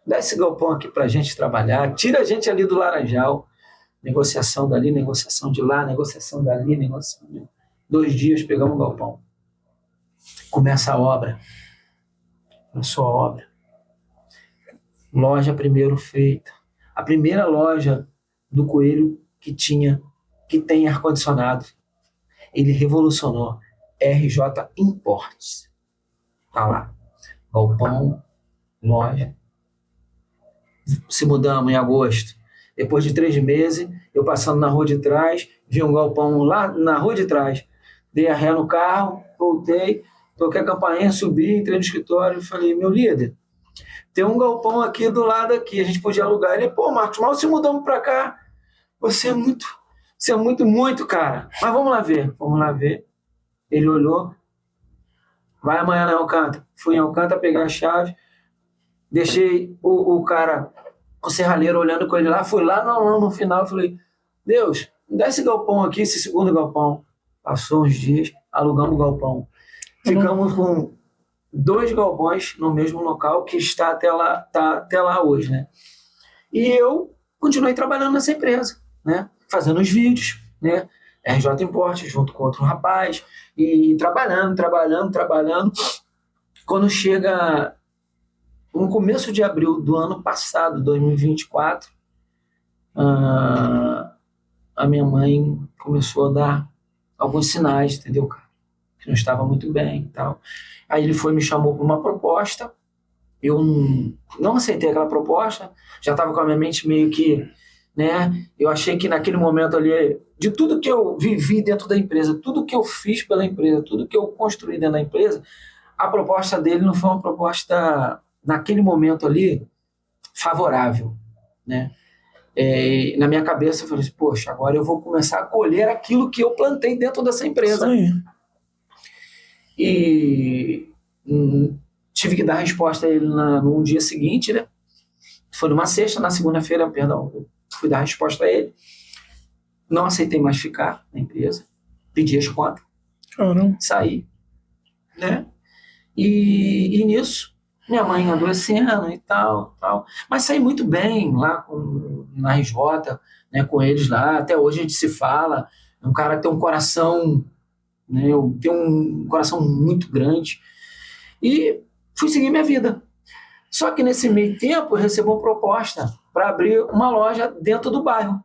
dá esse galpão aqui pra gente trabalhar, tira a gente ali do Laranjal. Negociação dali, negociação de lá, negociação dali, negociação de... 2 dias pegamos o galpão. Começa a obra. Começou a obra. Loja primeiro feita. A primeira loja do Coelho que tem ar-condicionado. Ele revolucionou. RJ Imports. Tá lá. Galpão, loja. Se mudamos em agosto. Depois de 3 meses, eu passando na rua de trás, vi um galpão lá na rua de trás. Dei a ré no carro, voltei, toquei a campainha, subi, entrei no escritório e falei, meu líder, tem um galpão aqui do lado aqui, a gente podia alugar. Ele, pô, Marcos, mal se mudamos pra cá. Você é muito, cara. Mas vamos lá ver. Ele olhou. Vai amanhã na Alcântara. Fui em Alcântara pegar a chave. Deixei o cara, o serralheiro, olhando com ele lá. Fui lá no final, falei, Deus, dá esse galpão aqui, esse segundo galpão. Passou uns dias, alugamos o galpão. Ficamos com 2 galpões no mesmo local, que está até lá hoje, né? E eu continuei trabalhando nessa empresa, né? Fazendo os vídeos, né? RJ Import, junto com outro rapaz, e trabalhando. Quando chega no começo de abril do ano passado, 2024, a minha mãe começou a dar alguns sinais, entendeu, cara? Que não estava muito bem e tal. Aí ele me chamou para uma proposta, eu não aceitei aquela proposta, já estava com a minha mente meio que, né, eu achei que naquele momento ali, de tudo que eu vivi dentro da empresa, tudo que eu fiz pela empresa, tudo que eu construí dentro da empresa, a proposta dele não foi uma proposta, naquele momento ali, favorável, né? Na minha cabeça eu falei assim, poxa, agora eu vou começar a colher aquilo que eu plantei dentro dessa empresa. Isso aí. E tive que dar resposta a ele no dia seguinte, né? Foi numa sexta, na segunda-feira, eu fui dar resposta a ele. Não aceitei mais ficar na empresa, pedi as contas, saí, né? E nisso, minha mãe adoecendo e tal. Mas saí muito bem lá na RJ, né, com eles lá. Até hoje a gente se fala. É um cara que tem um coração, né, eu tenho um coração muito grande. E fui seguir minha vida. Só que nesse meio tempo eu recebo uma proposta para abrir uma loja dentro do bairro.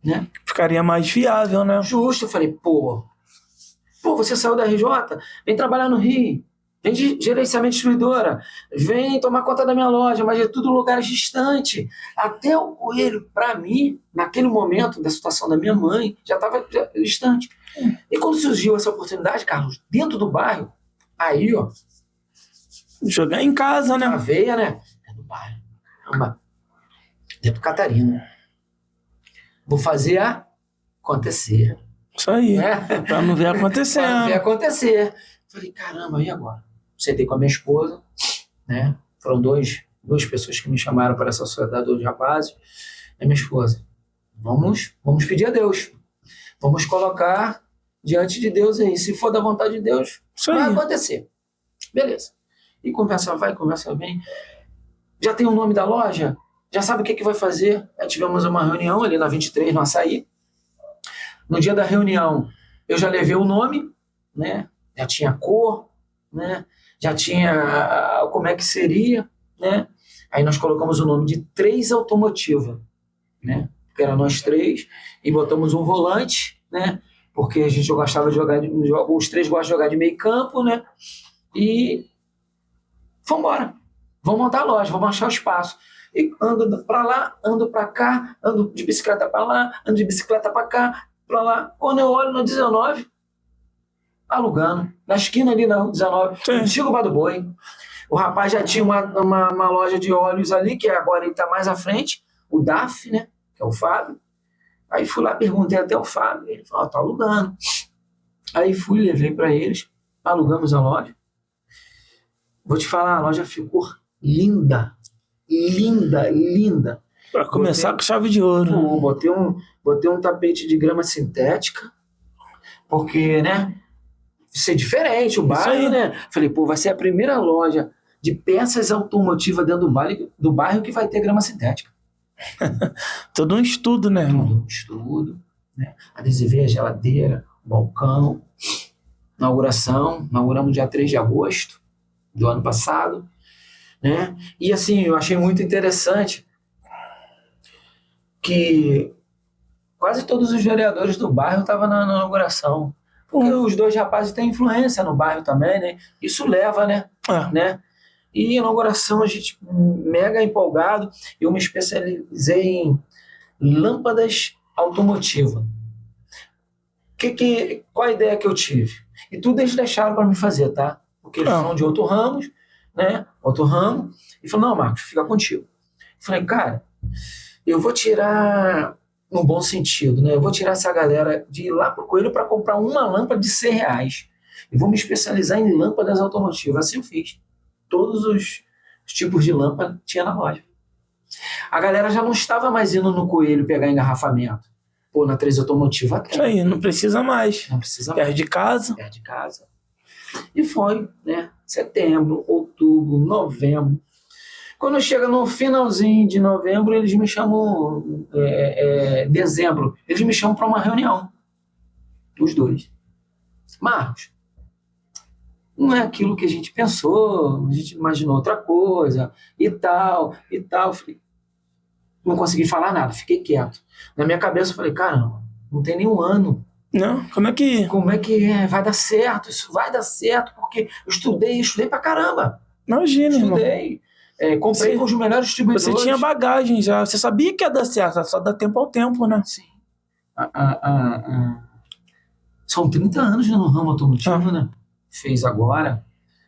Né? Ficaria mais viável, né? Justo. Eu falei, pô, você saiu da RJ? Vem trabalhar no Rio. vem de gerenciamento de distribuidora, vem tomar conta da minha loja, mas é tudo lugares distantes. Até o Coelho, para mim, naquele momento da situação da minha mãe, já estava distante. E quando surgiu essa oportunidade, Carlos, dentro do bairro, aí, ó, Jogar em casa, né? a veia, né? É do bairro. Caramba, dentro do Catarina. Vou fazer acontecer. Isso aí. Né? Pra não ver acontecendo. Pra ver acontecer. Falei, caramba, e agora? Sentei com a minha esposa, né? Foram duas pessoas que me chamaram para essa sociedade de rapazes. E minha esposa, vamos pedir a Deus. Vamos colocar diante de Deus aí. Se for da vontade de Deus, Isso vai aí. acontecer. Beleza. E conversa vai, conversa vem. Já tem o nome da loja? Já sabe o que vai fazer? Aí tivemos uma reunião ali na 23, no Açaí. No dia da reunião, eu já levei o nome, né? Já tinha a cor, né? Já tinha como é que seria, né? Aí nós colocamos o nome de 3 Automotiva, né? Porque era nós 3, e botamos um volante, né? Porque a gente gostava de jogar, os 3 gostam de jogar de meio campo, né? E vamos embora. Vamos montar a loja, vamos achar o espaço. E ando para lá, ando para cá, ando de bicicleta para lá, ando de bicicleta para cá, para lá. Quando eu olho no 19, alugando, na esquina ali na 19, Antigo Bar do Boi. O rapaz já tinha uma loja de óleos ali, que agora ele está mais à frente, o DAF, né? Que é o Fábio. Aí fui lá, perguntei até o Fábio, ele falou, tá alugando. Aí fui, levei para eles, alugamos a loja. Vou te falar, a loja ficou linda, linda, linda. Pra começar com chave de ouro. Botei um tapete de grama sintética, porque, né, ser diferente, o bairro, né? Falei, pô, vai ser a primeira loja de peças automotivas dentro do bairro que vai ter grama sintética. Todo um estudo, né, irmão? Todo um estudo, né? Adesivei a geladeira, o balcão, inauguramos dia 3 de agosto do ano passado, né? E assim, eu achei muito interessante que quase todos os vereadores do bairro estavam na inauguração. Porque os 2 rapazes têm influência no bairro também, né? Isso leva, né? né? E inauguração, a gente mega empolgado. Eu me especializei em lâmpadas automotivas. Qual a ideia que eu tive? E tudo eles deixaram para me fazer, tá? Porque eles são de outro ramo, né? Outro ramo. E falou, não, Marcos, fica contigo. Eu falei, cara, eu vou tirar, no bom sentido, né? Eu vou tirar essa galera de ir lá pro Coelho para comprar uma lâmpada de R$100. E vou me especializar em lâmpadas automotivas. Assim eu fiz. Todos os tipos de lâmpada tinha na loja. A galera já não estava mais indo no Coelho pegar engarrafamento. Pô, na 3 Automotiva tem. Isso aí, não precisa mais. Não precisa mais. Perto de casa. Perto de casa. E foi, né? Setembro, outubro, novembro. Quando chega no finalzinho de novembro, eles me chamam, dezembro, eles me chamam para uma reunião. Os 2. Marcos, não é aquilo que a gente pensou, a gente imaginou outra coisa, e tal, e tal. Não consegui falar nada, fiquei quieto. Na minha cabeça eu falei, caramba, não tem nenhum ano. Não, como é que vai dar certo, isso vai dar certo, porque eu estudei pra caramba. Imagina, Estudei, comprei com os melhores distribuidores. Você tinha bagagem já, você sabia que ia dar certo, só dá tempo ao tempo, né? Sim. São 30 anos no ramo automotivo, né? Fez agora.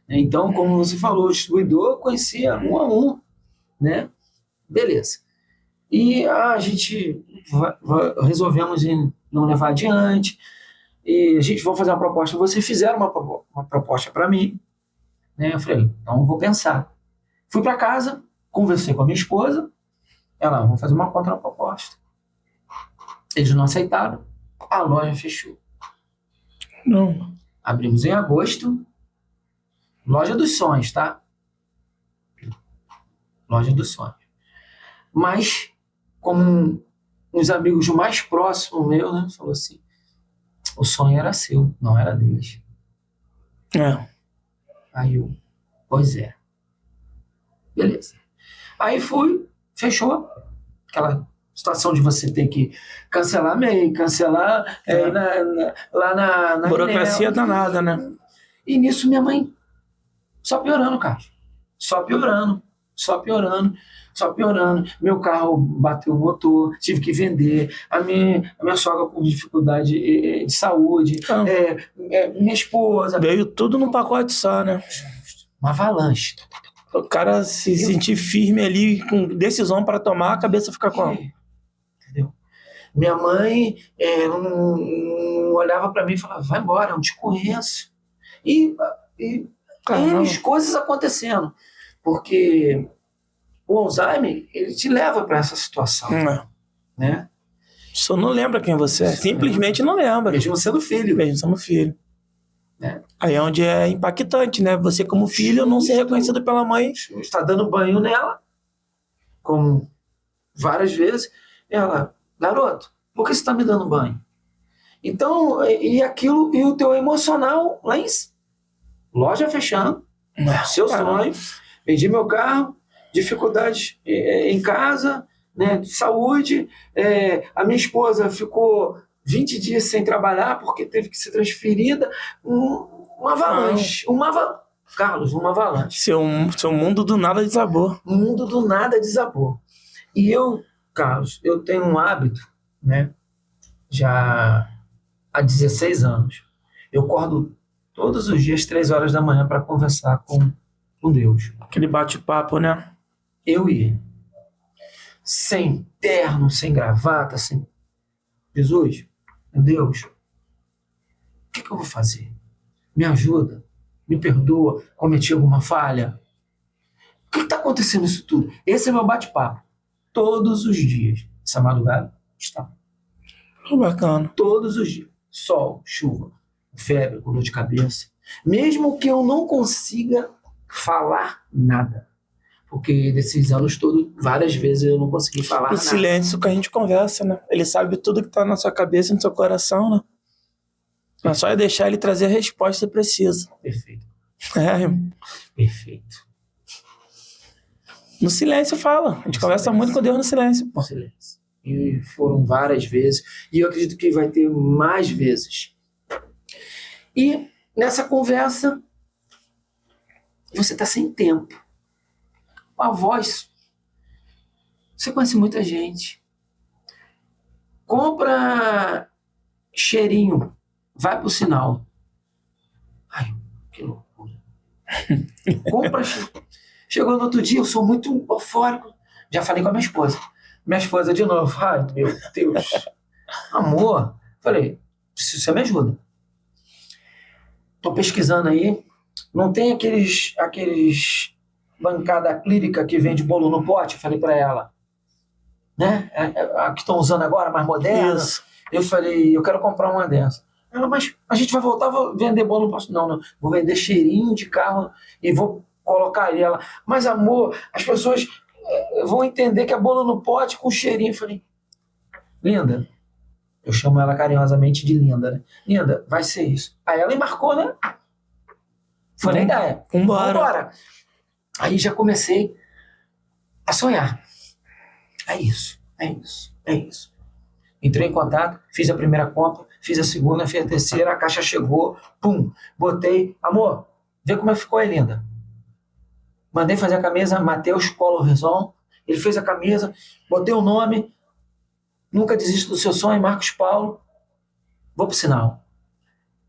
Então, como você falou, o distribuidor conhecia um a um, né? Beleza. E a gente resolvemos em não levar adiante, e a gente vai fazer uma proposta. Vocês fizeram uma proposta para mim, né? Eu falei, então eu vou pensar. Fui para casa, conversei com a minha esposa, ela, vamos fazer uma contraproposta. Eles não aceitaram, a loja fechou. Não. Abrimos em agosto, loja dos sonhos, tá? Loja dos sonhos. Mas, como uns amigos mais próximos meus, né, falou assim, o sonho era seu, não era deles. Aí eu, pois é. Beleza. Aí fui, fechou. Aquela situação de você ter que cancelar MEI, cancelar lá na burocracia danada, né? E nisso minha mãe Só piorando, Carlos. Só piorando. Só piorando. Só piorando. Meu carro bateu o motor, tive que vender. A minha sogra com dificuldade de saúde. Minha esposa. Veio tudo num pacote só, né? Uma avalanche. O cara se sentir firme ali, com decisão para tomar, a cabeça fica como? Entendeu? Minha mãe não olhava para mim e falava, vai embora, eu não te conheço. E N coisas acontecendo. Porque o Alzheimer, ele te leva para essa situação. Né? Só não lembra quem você é. Simplesmente não lembra. Mesmo sendo filho. Mesmo sendo filho. Aí é onde é impactante, né? Você como filho não ser reconhecido pela mãe. Está dando banho nela, como várias vezes. Ela, garoto, por que você está me dando banho? Então, e aquilo, e o teu emocional lá em loja fechando, seu sonho, vendi meu carro, dificuldades em casa, né, de saúde, a minha esposa ficou 20 dias sem trabalhar porque teve que ser transferida, uma avalanche, Carlos, uma avalanche. Seu mundo do nada desabou. O mundo do nada desabou. E eu, Carlos, eu tenho um hábito, né, já há 16 anos. Eu acordo todos os dias, 3 horas da manhã, para conversar com Deus. Aquele bate-papo, né? Eu ia. Sem terno, sem gravata, sem... Jesus, meu Deus, o que eu vou fazer? Me ajuda, me perdoa, cometi alguma falha? O que está acontecendo isso tudo? Esse é meu bate-papo. Todos os dias. Essa madrugada está. Bacana. Todos os dias. Sol, chuva, febre, dor de cabeça. Mesmo que eu não consiga falar nada. Porque desses anos todos, várias vezes eu não consegui falar nada. O silêncio que a gente conversa, né? Ele sabe tudo que tá na sua cabeça e no seu coração, né? É só deixar ele trazer a resposta precisa. Perfeito. Perfeito. No silêncio fala. A gente conversa muito com Deus no silêncio. No silêncio. E foram várias vezes. E eu acredito que vai ter mais vezes. E nessa conversa, você está sem tempo. A voz. Você conhece muita gente. Compra cheirinho. Vai pro sinal. Ai, que loucura. Compra cheirinho. Chegou no outro dia, eu sou muito eufórico. Já falei com a minha esposa. Minha esposa de novo. Ai, meu Deus. Amor. Falei, você me ajuda. Tô pesquisando aí. Não tem aqueles bancada acrílica que vende bolo no pote? Eu falei pra ela. Né? A que estão usando agora, mais moderna. Isso. Eu falei, eu quero comprar uma dessa. Ela, mas a gente vai voltar a vender bolo no pote? Não. Vou vender cheirinho de carro e vou colocar ali. Ela, mas amor, as pessoas vão entender que é bolo no pote com cheirinho. Eu falei, Linda, eu chamo ela carinhosamente de Linda, né? Linda, vai ser isso. Aí ela embarcou, né? Foi na ideia. Vambora. Aí já comecei a sonhar. É isso. Entrei em contato, fiz a primeira compra, fiz a segunda, fiz a terceira, a caixa chegou, pum, botei. Amor, vê como é que ficou aí, Linda. Mandei fazer a camisa, Matheus Colorzon. Ele fez a camisa, botei o nome. Nunca desista do seu sonho, Marcos Paulo. Vou pro sinal.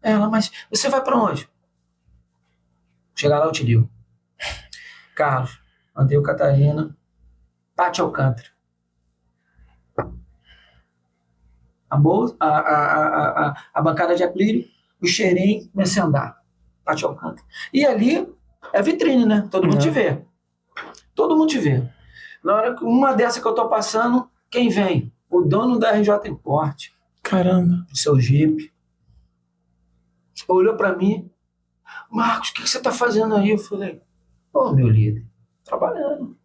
Ela, mas você vai para onde? Chegar lá eu te digo. Carlos, Andreu Catarina, Pátio Alcântara. A bancada de acrílico, o cheirinho, comecei a andar. Pátio Alcântara. E ali é vitrine, né? Todo mundo te vê. Todo mundo te vê. Na hora que uma dessa que eu tô passando, quem vem? O dono da RJ Import. Caramba. O seu Jeep. Olhou para mim. Marcos, o que você tá fazendo aí? Eu falei, meu líder, trabalhando.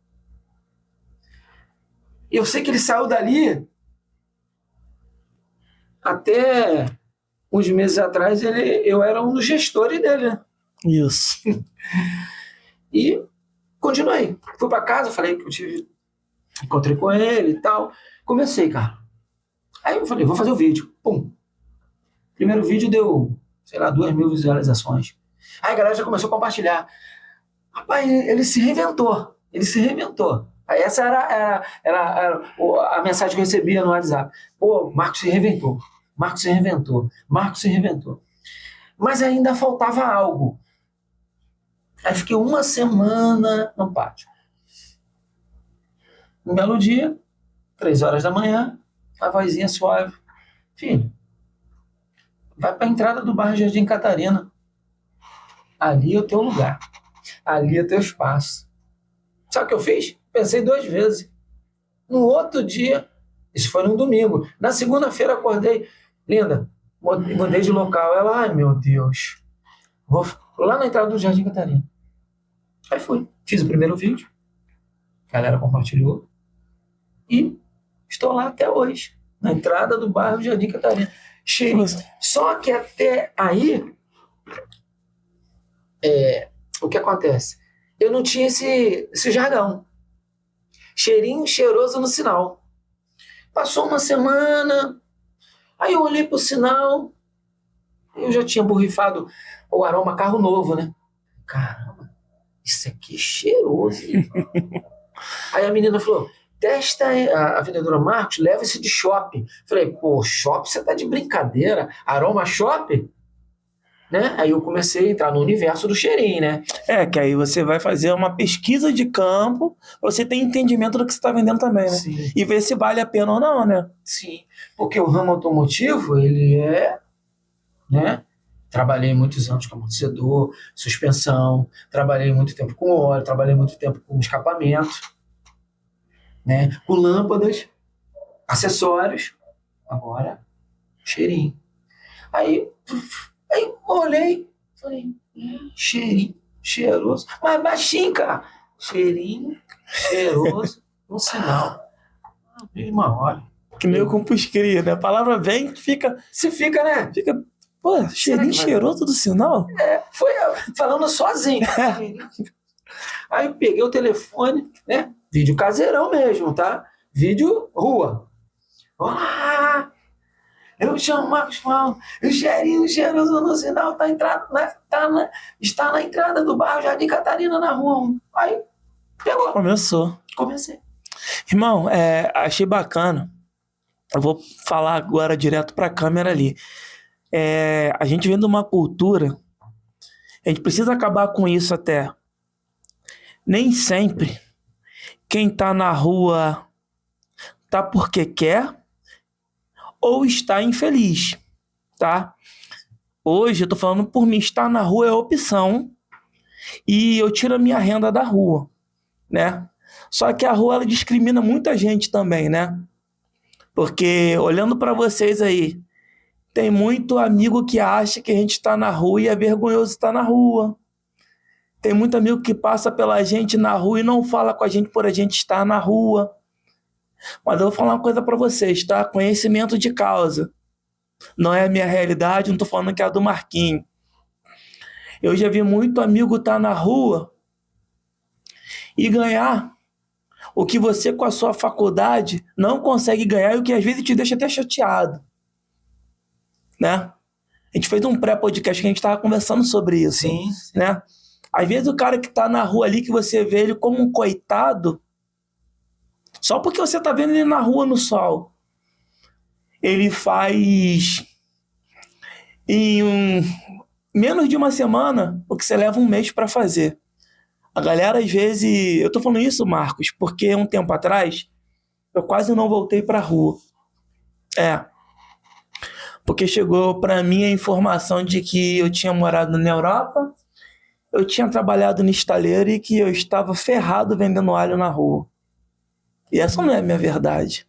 E eu sei que ele saiu dali até uns meses atrás, eu era um dos gestores dele, né? Isso. E continuei. Fui para casa, falei que encontrei com ele e tal. Comecei, cara. Aí eu falei, vou fazer o vídeo. Pum. Primeiro vídeo deu, 2.000 visualizações. Aí a galera já começou a compartilhar. Rapaz, ele se reinventou. Ele se reinventou. Aí essa era a mensagem que eu recebia no WhatsApp. Pô, Marcos se reinventou. Marcos se reinventou. Marcos se reinventou. Mas ainda faltava algo. Aí fiquei uma semana no pátio. Um belo dia, 3 horas da manhã, a vozinha suave. Filho, vai para a entrada do bairro Jardim Catarina. Ali é o teu lugar. Ali é o teu espaço. Sabe o que eu fiz? Pensei 2 vezes. No outro dia, isso foi num domingo. Na segunda-feira acordei. Linda, mudei de local. Ela, ai meu Deus. Vou lá na entrada do Jardim Catarina. Aí fui. Fiz o primeiro vídeo. A galera compartilhou. E estou lá até hoje. Na entrada do bairro Jardim Catarina. Cheirinho. Só que até aí, o que acontece? Eu não tinha esse jargão. Cheirinho cheiroso no sinal. Passou uma semana, aí eu olhei pro sinal, eu já tinha borrifado o aroma carro novo, né? Caramba, isso aqui é cheiroso. Aí a menina falou, testa a vendedora Marcos, leva esse de shopping. Falei, pô, shopping, você tá de brincadeira? Aroma shopping? Né? Aí eu comecei a entrar no universo do cheirinho, né? Que aí você vai fazer uma pesquisa de campo, você tem entendimento do que você está vendendo também, né? Sim. E ver se vale a pena ou não, né? Sim, porque o ramo automotivo, ele né? Trabalhei muitos anos com amortecedor, suspensão, trabalhei muito tempo com óleo, trabalhei muito tempo com escapamento, né? Com lâmpadas, acessórios, agora cheirinho. Aí eu olhei, falei, cheirinho, cheiroso, mas baixinho, cara. Cheirinho, cheiroso, um sinal. Mesma hora. Que meio com puscria, né? A palavra vem, fica... Se fica, né? Fica, pô, cheirinho cheiroso do sinal? Foi falando sozinho. Aí eu peguei o telefone, né? Vídeo caseirão mesmo, tá? Vídeo rua. Olá! Eu chamo Marcos Paulo, o cheirinho cheiroso no sinal está na entrada do bairro Jardim Catarina, na rua 1. Aí, pegou. Comecei. Irmão, achei bacana. Eu vou falar agora direto para a câmera ali. A gente vem de uma cultura, a gente precisa acabar com isso até. Nem sempre quem está na rua tá porque quer ou está infeliz, tá? Hoje eu tô falando por mim, estar na rua é opção e eu tiro a minha renda da rua, né? Só que a rua ela discrimina muita gente também, né? Porque olhando para vocês aí, tem muito amigo que acha que a gente está na rua e é vergonhoso estar na rua. Tem muito amigo que passa pela gente na rua e não fala com a gente por a gente estar na rua. Mas eu vou falar uma coisa para vocês, tá? Conhecimento de causa. Não é a minha realidade, não tô falando que é a do Marquinhos. Eu já vi muito amigo estar na rua e ganhar o que você com a sua faculdade não consegue ganhar e o que às vezes te deixa até chateado. Né? A gente fez um pré-podcast que a gente estava conversando sobre isso. Sim. Né? Às vezes o cara que está na rua ali, que você vê ele como um coitado, só porque você está vendo ele na rua no sol, ele faz em menos de uma semana o que você leva um mês para fazer. A galera, às vezes... Eu tô falando isso, Marcos, porque um tempo atrás eu quase não voltei pra rua. Porque chegou pra mim a informação de que eu tinha morado na Europa, eu tinha trabalhado no estaleiro e que eu estava ferrado vendendo alho na rua. E essa não é a minha verdade.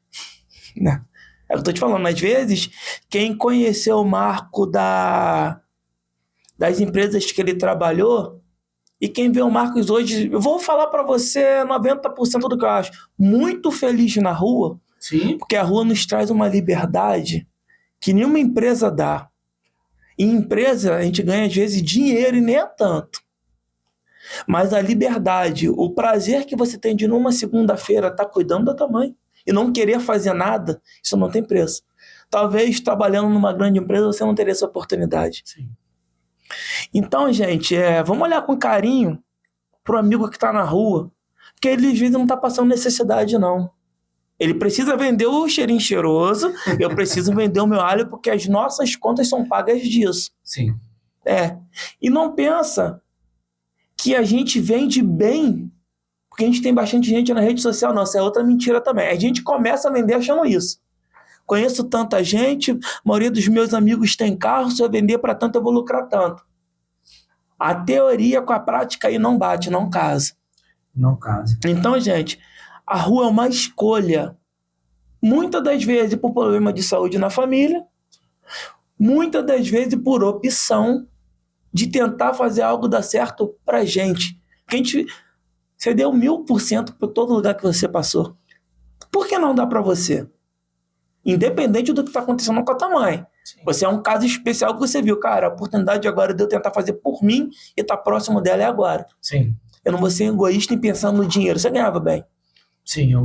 Né? É o que eu tô te falando. Às vezes, quem conheceu o Marco das empresas que ele trabalhou, e quem vê o Marcos hoje, eu vou falar para você 90% do que eu acho, muito feliz na rua. Sim. Porque a rua nos traz uma liberdade que nenhuma empresa dá. Em empresa, a gente ganha às vezes dinheiro e nem é tanto. Mas a liberdade, o prazer que você tem de numa segunda-feira estar cuidando da tua mãe e não querer fazer nada, isso não tem preço. Talvez trabalhando numa grande empresa você não teria essa oportunidade. Sim. Então, gente, vamos olhar com carinho pro amigo que tá na rua, porque ele às vezes não tá passando necessidade, não. Ele precisa vender o cheirinho cheiroso, eu preciso vender o meu alho, porque as nossas contas são pagas disso. Sim. E não pensa que a gente vende bem, porque a gente tem bastante gente na rede social. Não, essa é outra mentira também. A gente começa a vender achando isso. Conheço tanta gente, a maioria dos meus amigos tem carro, se eu vender para tanto eu vou lucrar tanto. A teoria com a prática aí não bate, não casa. Não casa. Então, gente, a rua é uma escolha. Muitas das vezes por problema de saúde na família, muitas das vezes por opção de tentar fazer algo dar certo pra gente. Porque você deu 1000% por todo lugar que você passou. Por que não dá pra você? Independente do que está acontecendo com a tua mãe. Sim. Você é um caso especial que você viu. Cara, a oportunidade agora de eu tentar fazer por mim e estar próximo dela é agora. Sim. Eu não vou ser egoísta em pensando no dinheiro. Você ganhava bem. Sim, eu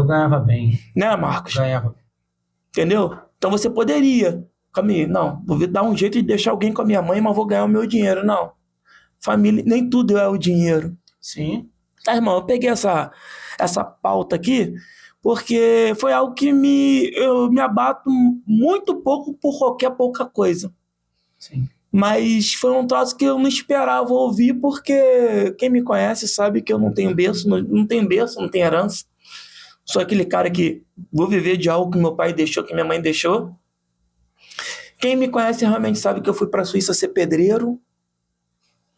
ganhava bem. Né, Marcos? Ganhava. Entendeu? Então você poderia. Camille, não, vou dar um jeito de deixar alguém com a minha mãe, mas vou ganhar o meu dinheiro. Não. Família, nem tudo é o dinheiro. Sim. Tá, irmão, eu peguei essa pauta aqui porque foi algo que eu me abato muito pouco por qualquer pouca coisa. Sim. Mas foi um troço que eu não esperava ouvir, porque quem me conhece sabe que eu não tenho berço, não tenho herança. Sou aquele cara que vou viver de algo que meu pai deixou, que minha mãe deixou. Quem me conhece realmente sabe que eu fui para a Suíça ser pedreiro,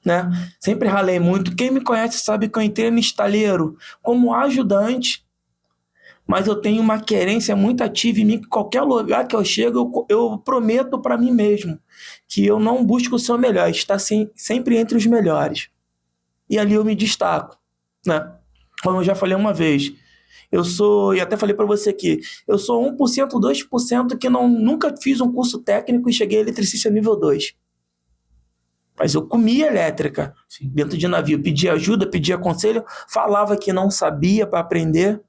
né? Sempre ralei muito. Quem me conhece sabe que eu entrei no estaleiro como ajudante, mas eu tenho uma querência muito ativa em mim, que qualquer lugar que eu chego, eu prometo para mim mesmo que eu não busco o seu melhor, estar sempre entre os melhores. E ali eu me destaco, né? Como eu já falei uma vez, e até falei para você aqui, eu sou 1%, 2% que nunca fiz um curso técnico e cheguei a eletricista nível 2. Mas eu comia elétrica. Sim. Dentro de navio, pedia ajuda, pedia conselho, falava que não sabia para aprender.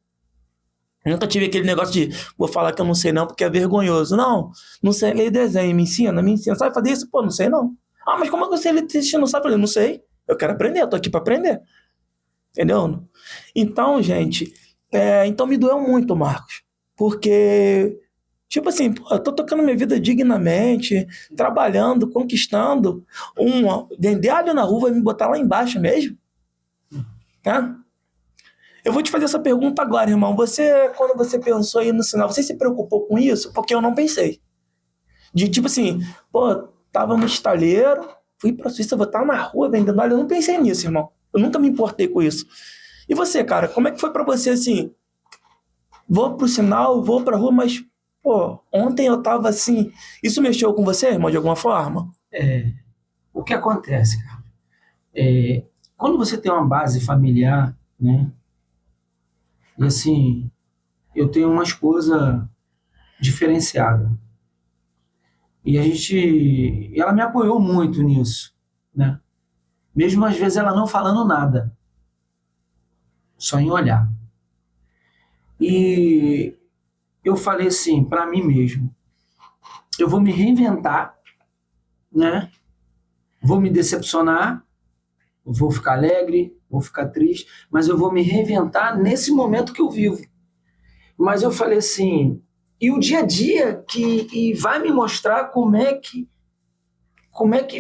Eu nunca tive aquele negócio de vou falar que eu não sei não porque é vergonhoso. Não sei ler desenho, me ensina. Sabe fazer isso? Pô, não sei não. Ah, mas como é que você é eletricista não sabe fazer? Não sei. Eu quero aprender, eu tô aqui para aprender. Entendeu? Então, gente, então me doeu muito, Marcos. Porque, tipo assim, pô, eu tô tocando minha vida dignamente, trabalhando, conquistando. Vender alho na rua vai me botar lá embaixo mesmo? Tá? Eu vou te fazer essa pergunta agora, irmão. Quando você pensou aí no sinal, você se preocupou com isso? Porque eu não pensei. De tipo assim, pô, tava no estaleiro, fui pra Suíça, vou estar na rua vendendo alho. Eu não pensei nisso, irmão. Eu nunca me importei com isso. E você, cara, como é que foi pra você assim? Vou pro sinal, vou pra rua, mas, pô, ontem eu tava assim. Isso mexeu com você, irmão, de alguma forma? O que acontece, cara? Quando você tem uma base familiar, né? E assim, eu tenho uma esposa diferenciada. E ela me apoiou muito nisso, né? Mesmo às vezes ela não falando nada, só em olhar. E eu falei assim, para mim mesmo, eu vou me reinventar, né? Vou me decepcionar, vou ficar alegre, vou ficar triste, mas eu vou me reinventar nesse momento que eu vivo. Mas eu falei assim, e o dia a dia que vai me mostrar como é que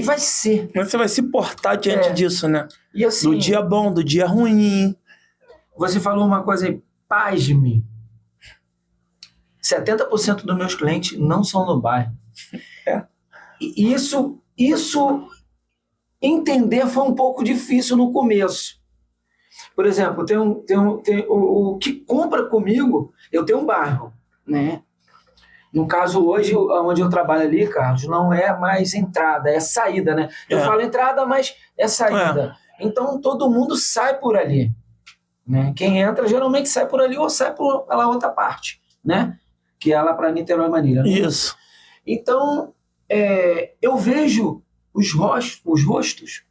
vai ser. Como você vai se portar diante disso, né? E assim, do dia bom, do dia ruim. Você falou uma coisa aí, pasme. 70% dos meus clientes não são no bairro. E isso entender foi um pouco difícil no começo. Por exemplo, tem o que compra comigo, eu tenho um bairro, né? No caso, hoje, onde eu trabalho ali, Carlos, não é mais entrada, é saída, né? Eu falo entrada, mas é saída. Então, todo mundo sai por ali, né? Quem entra, geralmente sai por ali ou sai por pela outra parte, né? Que é lá para Niterói e Manilha. Né? Isso. Então, eu vejo os rostos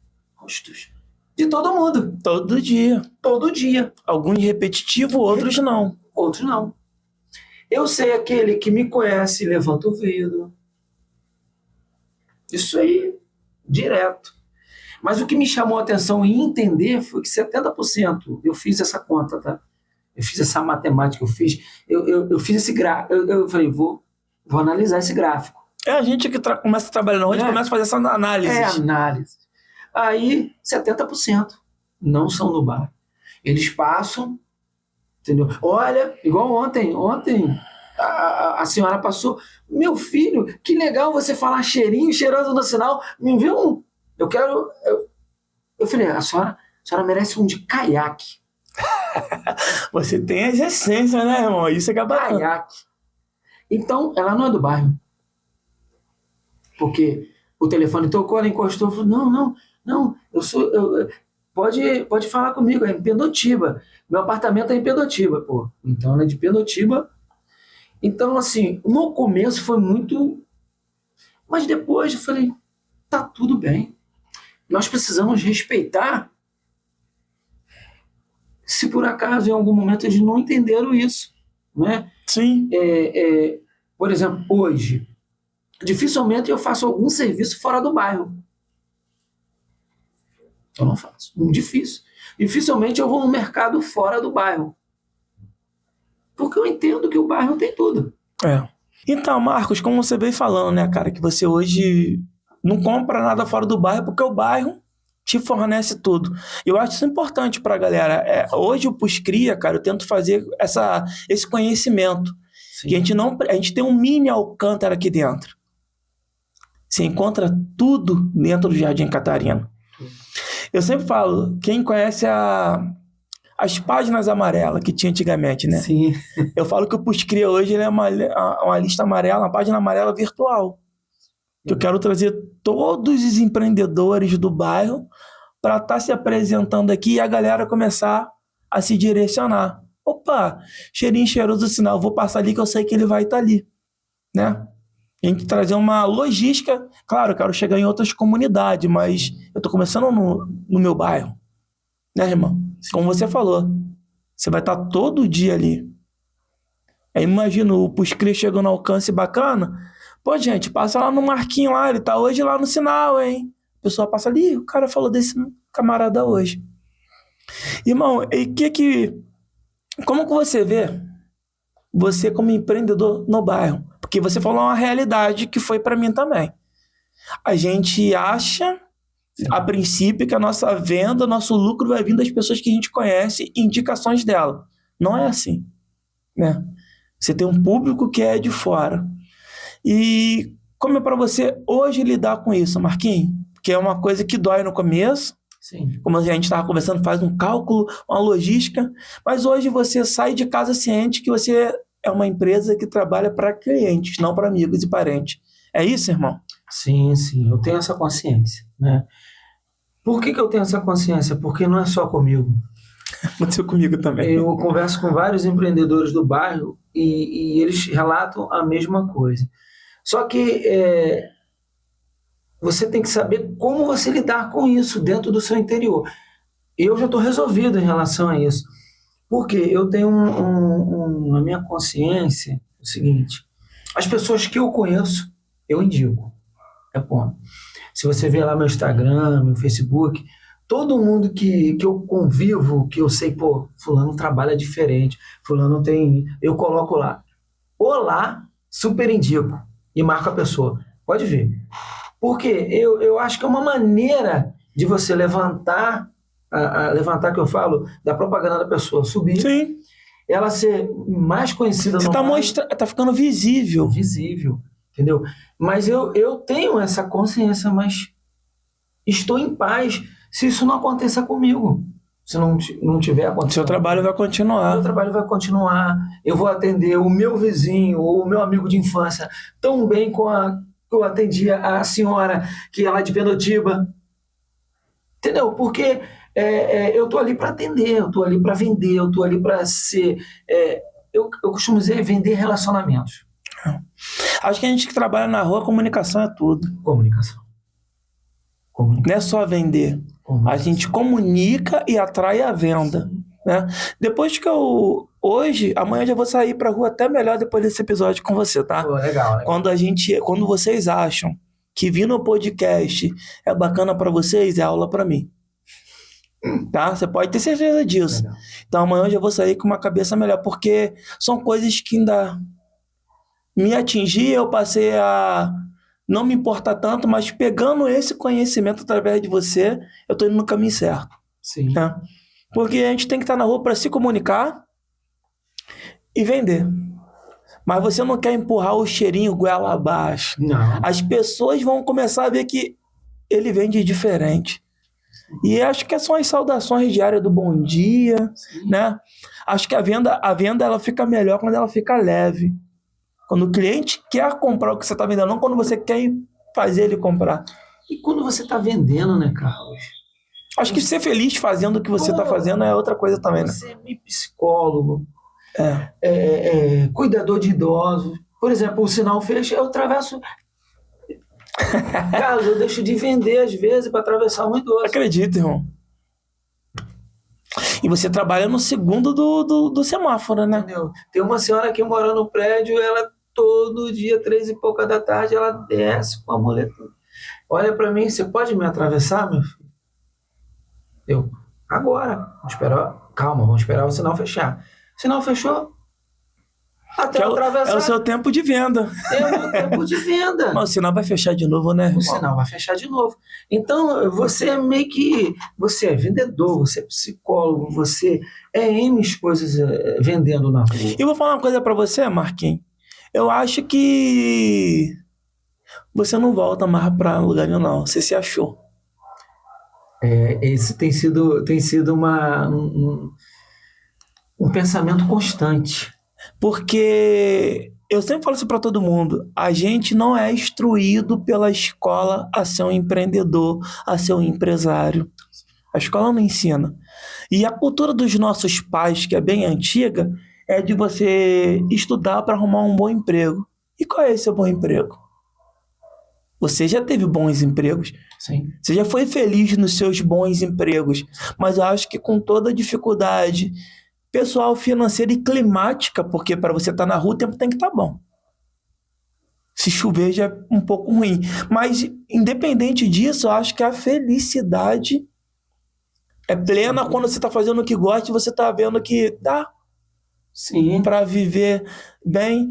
de todo mundo. Todo dia. Todo dia. Alguns repetitivos, outros não. Outros não. Eu sei aquele que me conhece e levanta o vidro. Isso aí, direto. Mas o que me chamou a atenção em entender foi que 70%, eu fiz essa conta, tá? Eu fiz essa matemática, eu fiz esse gráfico, eu falei, vou analisar esse gráfico. É a gente que começa a trabalhar na rua, a gente começa a fazer essa análise. Análise. Aí, 70% não são no bar. Eles passam, entendeu? Olha, igual ontem a senhora passou, meu filho, que legal você falar cheiroso no sinal, me enviou um, eu falei, a senhora merece um de caiaque. Você tem as essências, né, irmão? Isso é que é bacana. Caiaque. Então, ela não é do bairro. Porque o telefone tocou, ela encostou, falou, não, pode falar comigo, é em Pendotiba. Meu apartamento é em Pendotiba, pô. Então, ela é de Pendotiba. Então, assim, no começo foi muito... Mas depois eu falei, tá tudo bem. Nós precisamos respeitar se por acaso em algum momento eles não entenderam isso, né? Sim. Por exemplo, hoje, dificilmente eu faço algum serviço fora do bairro. Eu não faço. Difícil. Dificilmente eu vou no mercado fora do bairro. Porque eu entendo que o bairro tem tudo. Então, Marcos, como você veio falando, né, cara, que você hoje não compra nada fora do bairro porque o bairro te fornece tudo. Eu acho isso importante pra galera. Hoje o Puscria, cara, eu tento fazer esse conhecimento. Sim. Que a gente tem um mini Alcântara aqui dentro. Você encontra tudo dentro do Jardim Catarina. Eu sempre falo, quem conhece as páginas amarelas que tinha antigamente, né? Sim. Eu falo que o Puscria hoje ele é uma lista amarela, uma página amarela virtual. Que eu quero trazer todos os empreendedores do bairro para estar se apresentando aqui e a galera começar a se direcionar. Opa, cheirinho cheiroso do sinal, vou passar ali que eu sei que ele vai estar ali, né? A gente trazer uma logística, claro, eu quero chegar em outras comunidades, mas eu estou começando no meu bairro, né, irmão? Como você falou, você vai estar todo dia ali. Aí imagina o Puscria chegando no alcance bacana. Pô, gente, passa lá no Marquinho lá, ele tá hoje lá no sinal, hein? A pessoa passa ali, o cara falou desse camarada hoje. Irmão, como que você vê você como empreendedor no bairro? Porque você falou uma realidade que foi para mim também. A gente acha, a princípio, que a nossa venda, nosso lucro vai vir das pessoas que a gente conhece e indicações dela. Não é assim, né? Você tem um público que é de fora. E como é para você hoje lidar com isso, Marquinhos? Que é uma coisa que dói no começo. Sim. Como a gente estava conversando, faz um cálculo, uma logística. Mas hoje você sai de casa ciente que você é uma empresa que trabalha para clientes, não para amigos e parentes. É isso, irmão? Sim, eu tenho essa consciência, né? Por que eu tenho essa consciência? Porque não é só comigo. Aconteceu comigo também. Eu converso com vários empreendedores do bairro e eles relatam a mesma coisa. Só que você tem que saber como você lidar com isso dentro do seu interior. Eu já estou resolvido em relação a isso. Porque eu tenho na minha consciência o seguinte: as pessoas que eu conheço, eu indico. Bom. Se você ver lá meu Instagram, meu Facebook, todo mundo que eu convivo, que eu sei, pô, fulano trabalha diferente, fulano tem... Eu coloco lá, olá, super indico, e marco a pessoa. Pode ver. Porque eu acho que é uma maneira de você levantar que eu falo, da propaganda da pessoa subir. Sim. Ela ser mais conhecida no Você tá ficando visível. Visível, entendeu? Mas eu tenho essa consciência, mas estou em paz se isso não aconteça comigo. Se não tiver acontecendo. Seu trabalho vai continuar. Meu trabalho vai continuar. Eu vou atender o meu vizinho ou o meu amigo de infância tão bem como eu atendia a senhora que é lá de Pendotiba. Entendeu? Porque eu estou ali para atender, eu estou ali para vender, eu estou ali para ser... eu costumo dizer vender relacionamentos. Acho que a gente que trabalha na rua, comunicação é tudo. Comunicação. Não é só vender. A gente comunica e atrai a venda. Né? Depois que amanhã eu já vou sair pra rua até melhor depois desse episódio com você, tá? Pô, legal. Quando vocês acham que vir no podcast é bacana para vocês, é aula para mim. Tá? Você pode ter certeza disso. Legal. Então amanhã eu já vou sair com uma cabeça melhor, porque são coisas que ainda me atingiam, eu passei a não me importar tanto, mas pegando esse conhecimento através de você, eu tô indo no caminho certo. Sim. Né? Porque a gente tem que estar na rua para se comunicar e vender. Mas você não quer empurrar o cheirinho goela abaixo. Não. As pessoas vão começar a ver que ele vende diferente. E acho que são as saudações diárias do bom dia, né? Acho que a venda ela fica melhor quando ela fica leve. Quando o cliente quer comprar o que você está vendendo, não quando você quer fazer ele comprar. E quando você está vendendo, né, Carlos? Acho que ser feliz fazendo o que você está fazendo é outra coisa também, né? Você é meio psicólogo, cuidador de idosos. Por exemplo, o sinal fecha, eu atravesso... Carlos, eu deixo de vender às vezes para atravessar um idoso. Acredito, irmão. E você trabalha no segundo do semáforo, né? Entendeu? Tem uma senhora que mora no prédio, ela todo dia, 3h pouca da tarde, ela desce com a muleta. Olha para mim, você pode me atravessar, meu filho? Eu, agora. Vamos esperar, calma, vamos esperar o sinal fechar. O sinal fechou? Até eu atravessar. É o seu tempo de venda. É o meu tempo de venda. Mas o sinal vai fechar de novo, né, irmão? O sinal vai fechar de novo. Então, você é meio que... Você é vendedor, você é psicólogo, você é N coisas vendendo na rua. E vou falar uma coisa pra você, Marquinhos. Eu acho que você não volta mais pra lugar nenhum, não. Você se achou. Esse tem sido um pensamento constante. Porque eu sempre falo isso para todo mundo, a gente não é instruído pela escola a ser um empreendedor, a ser um empresário. A escola não ensina. E a cultura dos nossos pais, que é bem antiga, é de você estudar para arrumar um bom emprego. E qual é esse seu bom emprego? Você já teve bons empregos. Sim. Você já foi feliz nos seus bons empregos. Mas eu acho que com toda a dificuldade pessoal, financeira e climática, porque para você estar na rua o tempo tem que estar bom. Se chover já é um pouco ruim. Mas, independente disso, eu acho que a felicidade é plena quando você está fazendo o que gosta e você está vendo que dá para viver bem,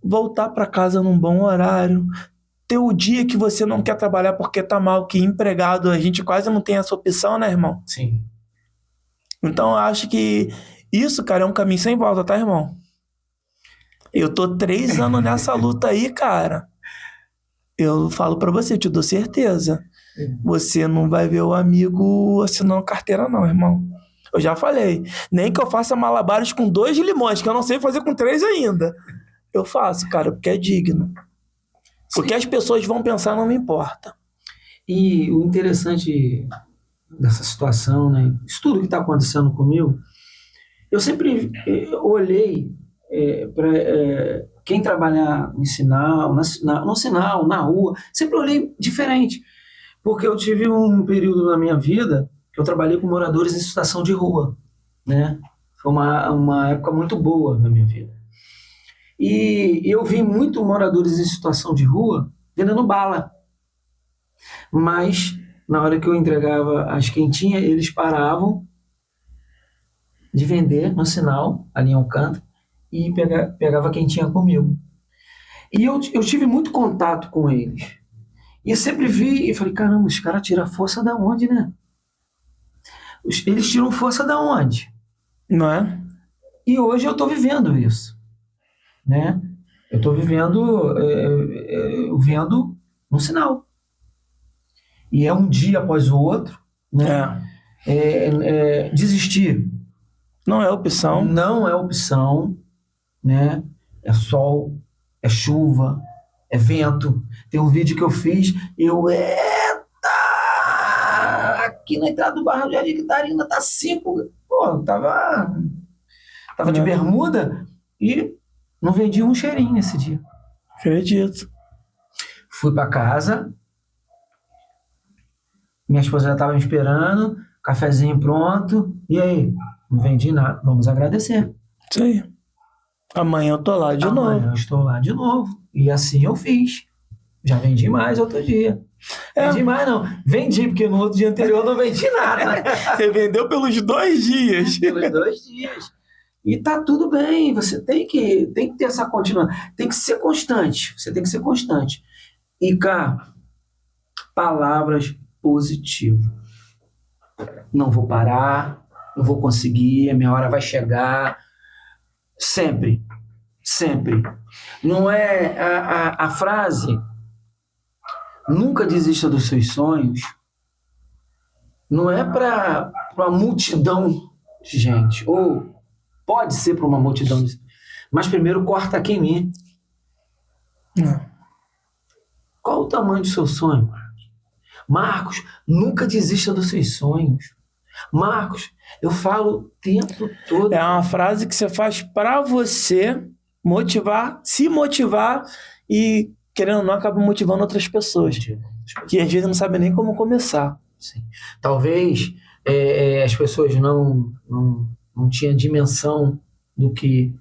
voltar para casa num bom horário, ter o dia que você não quer trabalhar porque tá mal, que empregado, a gente quase não tem essa opção, né, irmão? Sim. Então eu acho que isso, cara, é um caminho sem volta, tá, irmão? Eu tô 3 anos nessa luta aí, cara. Eu falo pra você, eu te dou certeza. Você não vai ver o amigo assinando carteira, não, irmão. Eu já falei. Nem que eu faça malabares com 2 limões, que eu não sei fazer com 3 ainda. Eu faço, cara, porque é digno. Porque as pessoas vão pensar, não me importa. E o interessante dessa situação, né? Isso tudo que está acontecendo comigo, eu sempre olhei para quem trabalhar em sinal, no sinal, na rua, sempre olhei diferente. Porque eu tive um período na minha vida que eu trabalhei com moradores em situação de rua, né? Foi uma época muito boa na minha vida. E eu vi muito moradores em situação de rua vendendo bala. Mas, na hora que eu entregava as quentinhas, eles paravam de vender no sinal, ali em Alcântara, e pegava a quentinha comigo. E eu tive muito contato com eles. E eu sempre vi e falei, caramba, os caras tiram força da onde, né? Eles tiram força da onde? Não é? E hoje eu estou vivendo isso. Né? Eu estou vivendo, vendo no sinal. E é um dia após o outro, né? Desistir. Não é opção. Não é opção, né? É sol, é chuva, é vento. Tem um vídeo que eu fiz, aqui na entrada do bairro de Jardim Catarina tá 5. Pô, tava de bermuda e não vendi um cheirinho nesse dia. Acredito. Fui para casa, minha esposa já estava me esperando, cafezinho pronto, e aí? Não vendi nada, vamos agradecer. Isso aí. Amanhã eu tô lá de novo. Amanhã eu estou lá de novo. E assim eu fiz. Já vendi mais outro dia. Vendi mais, não. Vendi, porque no outro dia anterior eu não vendi nada. Você vendeu pelos 2 dias. Pelos 2 dias. E tá tudo bem. Você tem que ter essa continuidade. Tem que ser constante. Você tem que ser constante. E, cara, palavras positivas. Não vou parar. Eu vou conseguir. A minha hora vai chegar. Sempre. Sempre. Não é a frase... Nunca desista dos seus sonhos. Não é para uma multidão de gente. Ou pode ser para uma multidão de gente. Mas primeiro corta aqui em mim. Qual o tamanho do seu sonho? Marcos, nunca desista dos seus sonhos. Marcos, eu falo o tempo todo. É uma frase que você faz para você motivar, se motivar e... querendo ou não, acaba motivando outras pessoas, que às vezes não sabem nem como começar. Sim. Talvez as pessoas não tinham dimensão do que...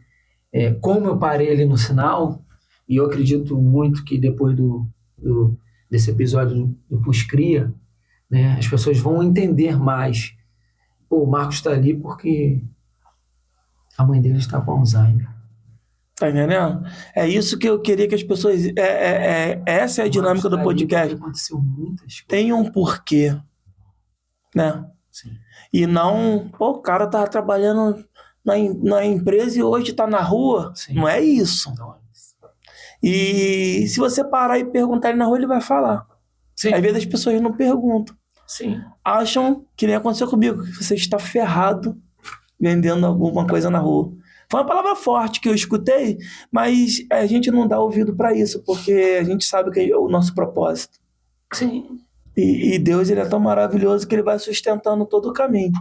como eu parei ali no sinal, e eu acredito muito que depois desse episódio do Puscria, né, as pessoas vão entender mais. Pô, o Marcos está ali porque a mãe dele está com Alzheimer. Tá entendendo? É isso que eu queria que as pessoas... essa é a dinâmica do podcast. Aconteceu muitas coisas. Tem um porquê, né? Sim. E não... Pô, o cara tava trabalhando na empresa e hoje tá na rua. Sim. Não é isso. Não é isso. E se você parar e perguntar ele na rua, ele vai falar. Sim. Às vezes as pessoas não perguntam. Sim. Acham que nem aconteceu comigo, que você está ferrado vendendo alguma coisa na rua. Foi uma palavra forte que eu escutei, mas a gente não dá ouvido para isso, porque a gente sabe que é o nosso propósito. Sim. E Deus, ele é tão maravilhoso que ele vai sustentando todo o caminho.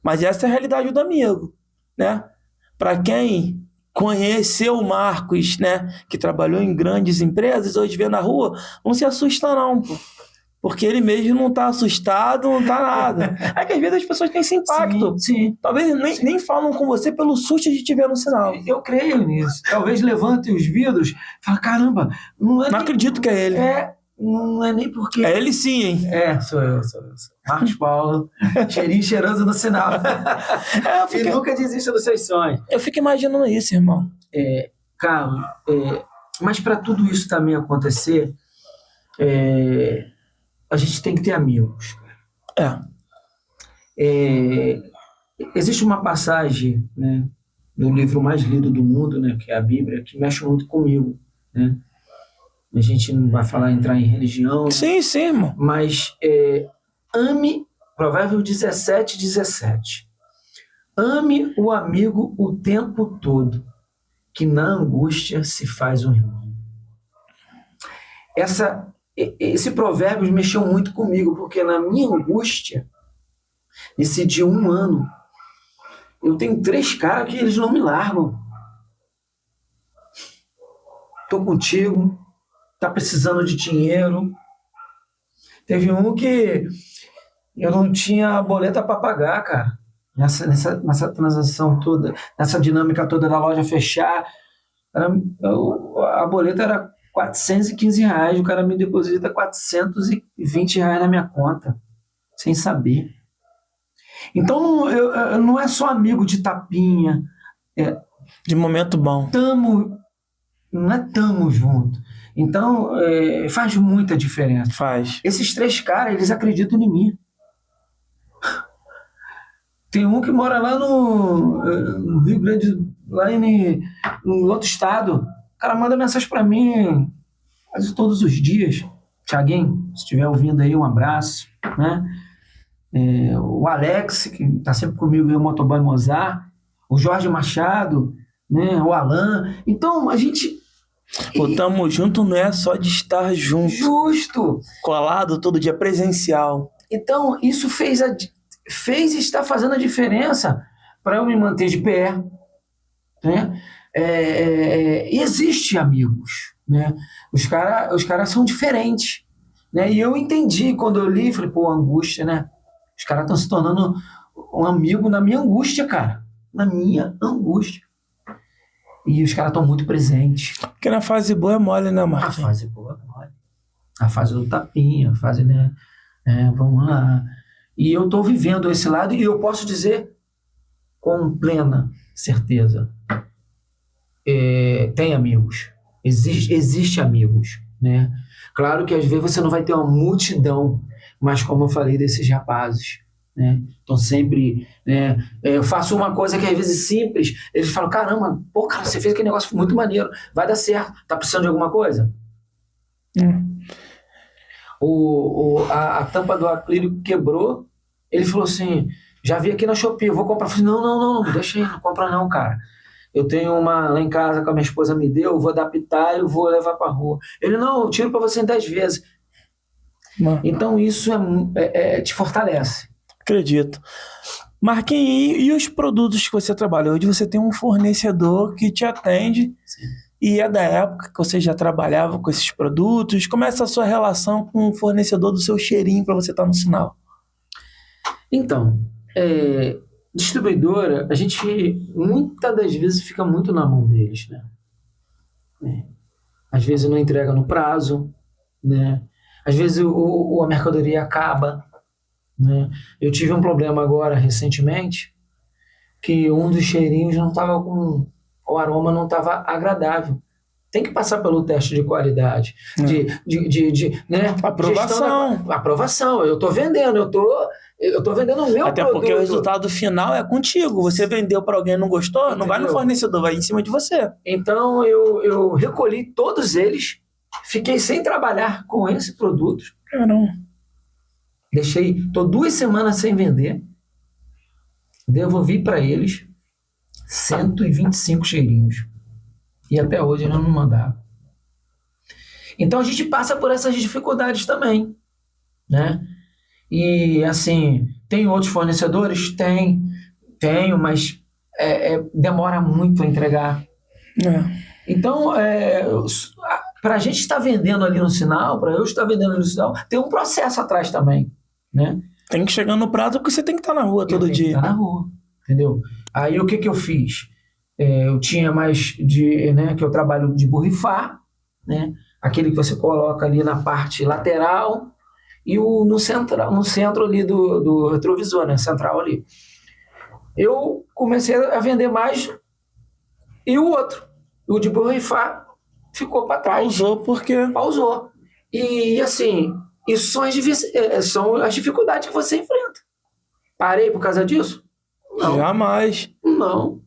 Mas essa é a realidade do amigo, né? Para quem conheceu o Marcos, né, que trabalhou em grandes empresas, hoje vê na rua, não se assusta não, pô. Porque ele mesmo não tá assustado, não tá nada. É que às vezes as pessoas têm esse impacto. Sim. Talvez nem falam com você pelo susto de te ver no sinal. Eu creio nisso. Talvez levante os vidros e fale, caramba, não é... Não acredito que é ele. Não é nem porque... É ele sim, hein? Sou eu. Marcos Paulo, cheirinho cheiroso no sinal. E nunca desista dos seus sonhos. Eu fico imaginando isso, irmão. Carlos, mas para tudo isso também acontecer, a gente tem que ter amigos. Existe uma passagem, né, do livro mais lido do mundo, né, que é a Bíblia, que mexe muito comigo, né? A gente não vai entrar em religião. Sim, irmão. Mas ame, Provérbios 17:17. Ame o amigo o tempo todo, que na angústia se faz um irmão. Esse provérbio mexeu muito comigo, porque na minha angústia, nesse dia 1 ano, eu tenho 3 caras que eles não me largam. Tô contigo, tá precisando de dinheiro. Teve um que eu não tinha boleta para pagar, cara. Nessa transação toda, nessa dinâmica toda da loja fechar, a boleta era R$415, o cara me deposita R$420 na minha conta, sem saber. Então, não é só amigo de tapinha. De momento bom. Não é tamo junto. Então, faz muita diferença. Faz. Esses 3 caras, eles acreditam em mim. Tem um que mora lá no Rio Grande, lá no outro estado. O cara manda mensagem para mim quase todos os dias. Thiaguinho, se estiver ouvindo aí, um abraço, né? O Alex, que está sempre comigo, o Motoboy Mozart, o Jorge Machado, né? O Alan. Então, a gente... O tamo junto não é só de estar junto. Justo. Colado todo dia, presencial. Então, isso fez e está fazendo a diferença para eu me manter de pé, né? Existe amigos, né? Os caras são diferentes, né? E eu entendi quando eu li, falei, pô, angústia, né? Os caras estão se tornando um amigo na minha angústia, cara. Na minha angústia. E os caras estão muito presentes. Porque na fase boa é mole, né, Marcos? A fase boa é mole. A fase do tapinha, a fase, né? Vamos lá. E eu estou vivendo esse lado e eu posso dizer com plena certeza, tem amigos, existe amigos, né? Claro que às vezes você não vai ter uma multidão, mas como eu falei desses rapazes, né? Então sempre, né? Eu faço uma coisa que às vezes simples, eles falam, caramba, pô, cara, você fez aquele negócio muito maneiro, vai dar certo, tá precisando de alguma coisa? A tampa do acrílico quebrou, ele falou assim, já vi aqui na Shopee, eu vou comprar. Eu falei, não, deixa aí, não compra não, cara. Eu tenho uma lá em casa que a minha esposa me deu, eu vou adaptar e eu vou levar pra rua. Ele, não, eu tiro pra você em 10 vezes. Então isso te fortalece. Acredito. Marquinhos, e os produtos que você trabalha? Hoje você tem um fornecedor que te atende. Sim. E é da época que você já trabalhava com esses produtos. Como é essa sua relação com o fornecedor do seu cheirinho para você estar no sinal? Então, distribuidora, a gente muitas das vezes fica muito na mão deles, né? Às vezes não entrega no prazo, né? Às vezes a mercadoria acaba, né? Eu tive um problema agora recentemente que um dos cheirinhos não estava com o aroma, não estava agradável. Tem que passar pelo teste de qualidade, né? Aprovação. Aprovação. Eu estou vendendo, eu tô vendendo o meu Até produto. porque o resultado final é contigo. Você vendeu para alguém e não gostou, entendeu? Não vai no fornecedor, vai em cima de você. Então eu recolhi todos eles, fiquei sem trabalhar com esse produto. Caramba. Tô 2 semanas sem vender, devolvi para eles 125 cheirinhos. E até hoje eles não me mandaram. Então a gente passa por essas dificuldades também, né? E assim, tem outros fornecedores? Tenho, mas demora muito a entregar. Então, para a gente estar vendendo ali no sinal, para eu estar vendendo ali no sinal, tem um processo atrás também, né? Tem que chegar no prazo porque você tem que estar na rua todo dia. Tem que estar na rua, entendeu? Aí o que eu fiz? Eu tinha mais né, que eu trabalho de borrifar, né? Aquele que você coloca ali na parte lateral e no centro ali do retrovisor, né? Central ali. Eu comecei a vender mais e o outro, o de borrifar, ficou para trás. Pausou. E assim, isso são as dificuldades que você enfrenta. Parei por causa disso? Não. Jamais. Não.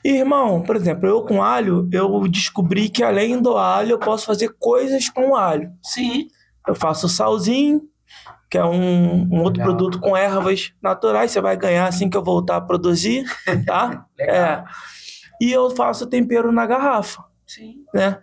Irmão, por exemplo, eu com alho, eu descobri que além do alho eu posso fazer coisas com alho. Sim. Eu faço salzinho, que é um outro produto com ervas naturais, você vai ganhar assim que eu voltar a produzir, tá? Legal. E eu faço tempero na garrafa. Sim. Né?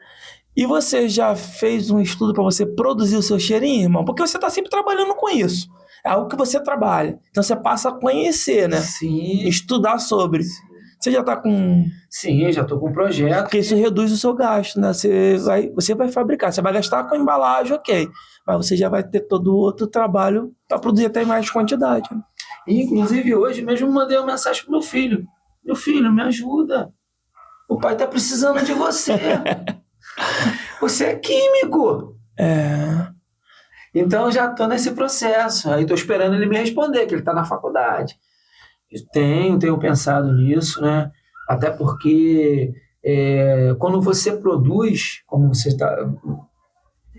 E você já fez um estudo para você produzir o seu cheirinho, irmão? Porque você está sempre trabalhando com isso. É algo que você trabalha. Então você passa a conhecer, né? Sim. Estudar sobre. Sim. Você já está com... Sim, já estou com um projeto. Porque isso reduz o seu gasto, né? Você vai fabricar. Você vai gastar com embalagem, ok. Mas você já vai ter todo o outro trabalho para produzir até mais quantidade. Né? Inclusive, hoje mesmo mandei uma mensagem pro meu filho. Meu filho, me ajuda. O pai está precisando de você. Você é químico. Então, já estou nesse processo. Aí estou esperando ele me responder, que ele está na faculdade. Tenho pensado nisso, né? Até porque quando você produz, como você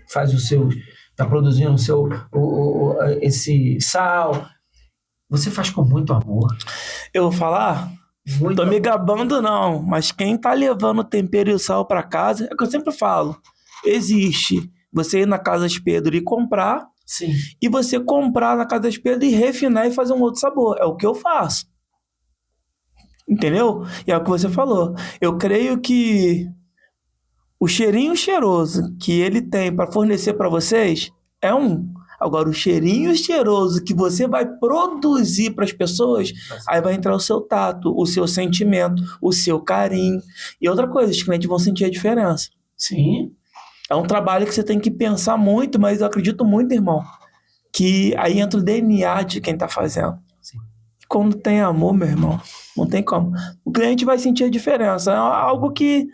faz está produzindo esse sal, você faz com muito amor. Eu vou falar, tô me gabando não, mas quem tá levando o tempero e o sal para casa, é o que eu sempre falo, existe você ir na Casas Pedro e comprar, sim, e você comprar na Casas Pedro e refinar e fazer um outro sabor, é o que eu faço. Entendeu? E é o que você falou. Eu creio que o cheirinho cheiroso que ele tem para fornecer para vocês é um. Agora, o cheirinho cheiroso que você vai produzir para as pessoas, aí vai entrar o seu tato, o seu sentimento, o seu carinho. E outra coisa, os clientes vão sentir a diferença. Sim. É um trabalho que você tem que pensar muito, mas eu acredito muito, irmão, que aí entra o DNA de quem está fazendo. Sim. E quando tem amor, meu irmão, não tem como. O cliente vai sentir a diferença. É algo que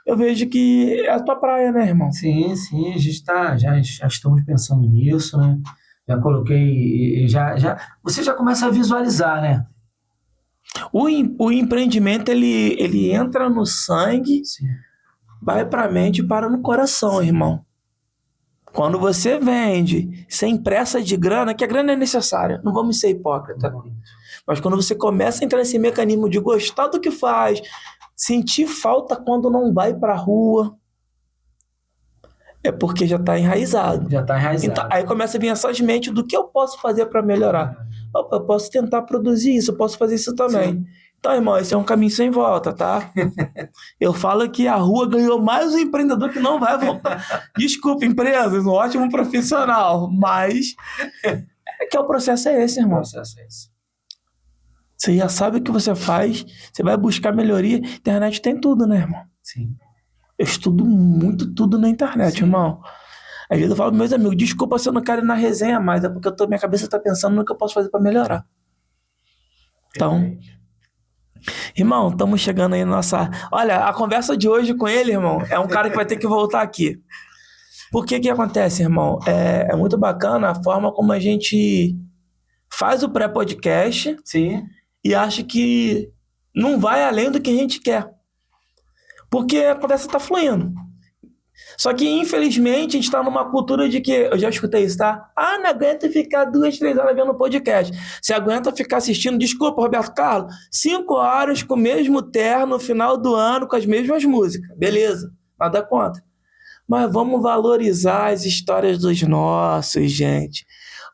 eu vejo que é a tua praia, né, irmão? Sim, sim, a gente já estamos pensando nisso, né? Já coloquei, você já começa a visualizar, né? O empreendimento, ele entra no sangue, Sim. vai pra mente e para no coração, irmão. Quando você vende sem pressa de grana, que a grana é necessária, não vamos ser hipócritas. Mas quando você começa a entrar nesse mecanismo de gostar do que faz, sentir falta quando não vai pra rua, é porque já está enraizado. Já está enraizado. Então, aí começa a vir essas mentes do que eu posso fazer para melhorar. Eu posso tentar produzir isso, eu posso fazer isso também. Sim. Então, irmão, esse é um caminho sem volta, tá? Eu falo que a rua ganhou mais um empreendedor que não vai voltar. Desculpa, empresas, um ótimo profissional, mas é que o processo é esse, irmão. O processo é esse. Você já sabe o que você faz, você vai buscar melhoria. Internet tem tudo, né, irmão? Sim. Eu estudo muito tudo na internet, sim, irmão. Às vezes eu falo para meus amigos, desculpa se eu não quero ir na resenha mais, é porque minha cabeça está pensando no que eu posso fazer para melhorar. Então, irmão, estamos chegando aí na nossa... Olha, a conversa de hoje com ele, irmão, é um cara que vai ter que voltar aqui. Por que acontece, irmão? É muito bacana a forma como a gente faz o pré-podcast, sim, e acha que não vai além do que a gente quer. Porque a conversa está fluindo. Só que, infelizmente, a gente está numa cultura de que... Eu já escutei isso, tá? Ah, não aguenta ficar 2, 3 horas vendo podcast. Você aguenta ficar assistindo... Desculpa, Roberto Carlos. 5 horas com o mesmo terno no final do ano, com as mesmas músicas. Beleza, nada contra. Mas vamos valorizar as histórias dos nossos, gente.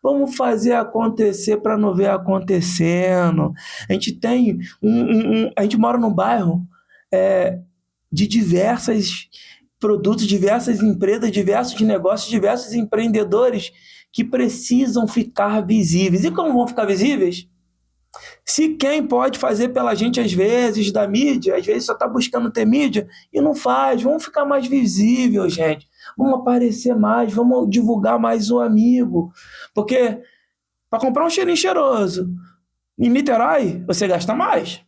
Vamos fazer acontecer para não ver acontecendo. A gente tem... a gente mora num bairro... de diversas produtos, diversas empresas, diversos negócios, diversos empreendedores que precisam ficar visíveis. E como vão ficar visíveis? Se quem pode fazer pela gente, às vezes, da mídia, às vezes só está buscando ter mídia e não faz. Vamos ficar mais visível, gente. Vamos aparecer mais, vamos divulgar mais o amigo. Porque para comprar um cheirinho cheiroso em Niterói, você gasta mais.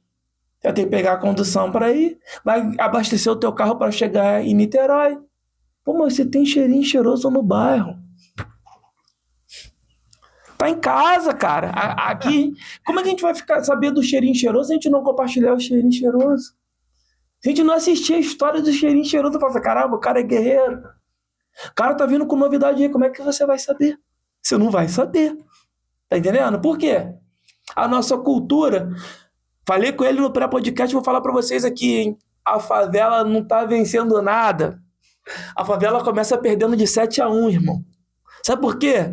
Você tem que pegar a condução para ir, vai abastecer o teu carro para chegar em Niterói. Pô, mas você tem cheirinho cheiroso no bairro. Tá em casa, cara. Aqui, como é que a gente vai saber do cheirinho cheiroso se a gente não compartilhar o cheirinho cheiroso? Se a gente não assistir a história do cheirinho cheiroso, fala assim, caramba, o cara é guerreiro. O cara tá vindo com novidade aí, como é que você vai saber? Você não vai saber. Tá entendendo? Por quê? A nossa cultura... Falei com ele no pré-podcast, vou falar para vocês aqui, hein? A favela não tá vencendo nada. A favela começa perdendo de 7-1, irmão. Sabe por quê?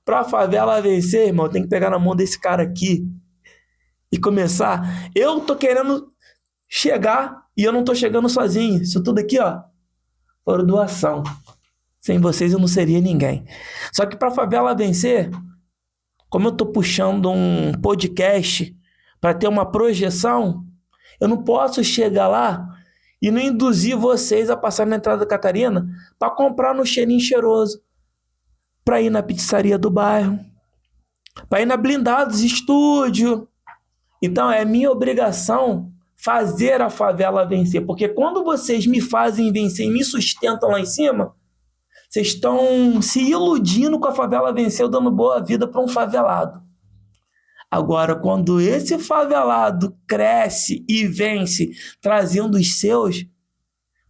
Pra favela vencer, irmão, tem que pegar na mão desse cara aqui e começar. Eu tô querendo chegar e eu não tô chegando sozinho. Isso tudo aqui, ó, por doação. Sem vocês eu não seria ninguém. Só que pra favela vencer, como eu tô puxando um podcast... para ter uma projeção, eu não posso chegar lá e não induzir vocês a passar na entrada da Catarina para comprar no cheirinho cheiroso, para ir na pizzaria do bairro, para ir na Blindados Estúdio. Então é minha obrigação fazer a favela vencer, porque quando vocês me fazem vencer e me sustentam lá em cima, vocês estão se iludindo com a favela vencer, dando boa vida para um favelado. Agora, quando esse favelado cresce e vence, trazendo os seus,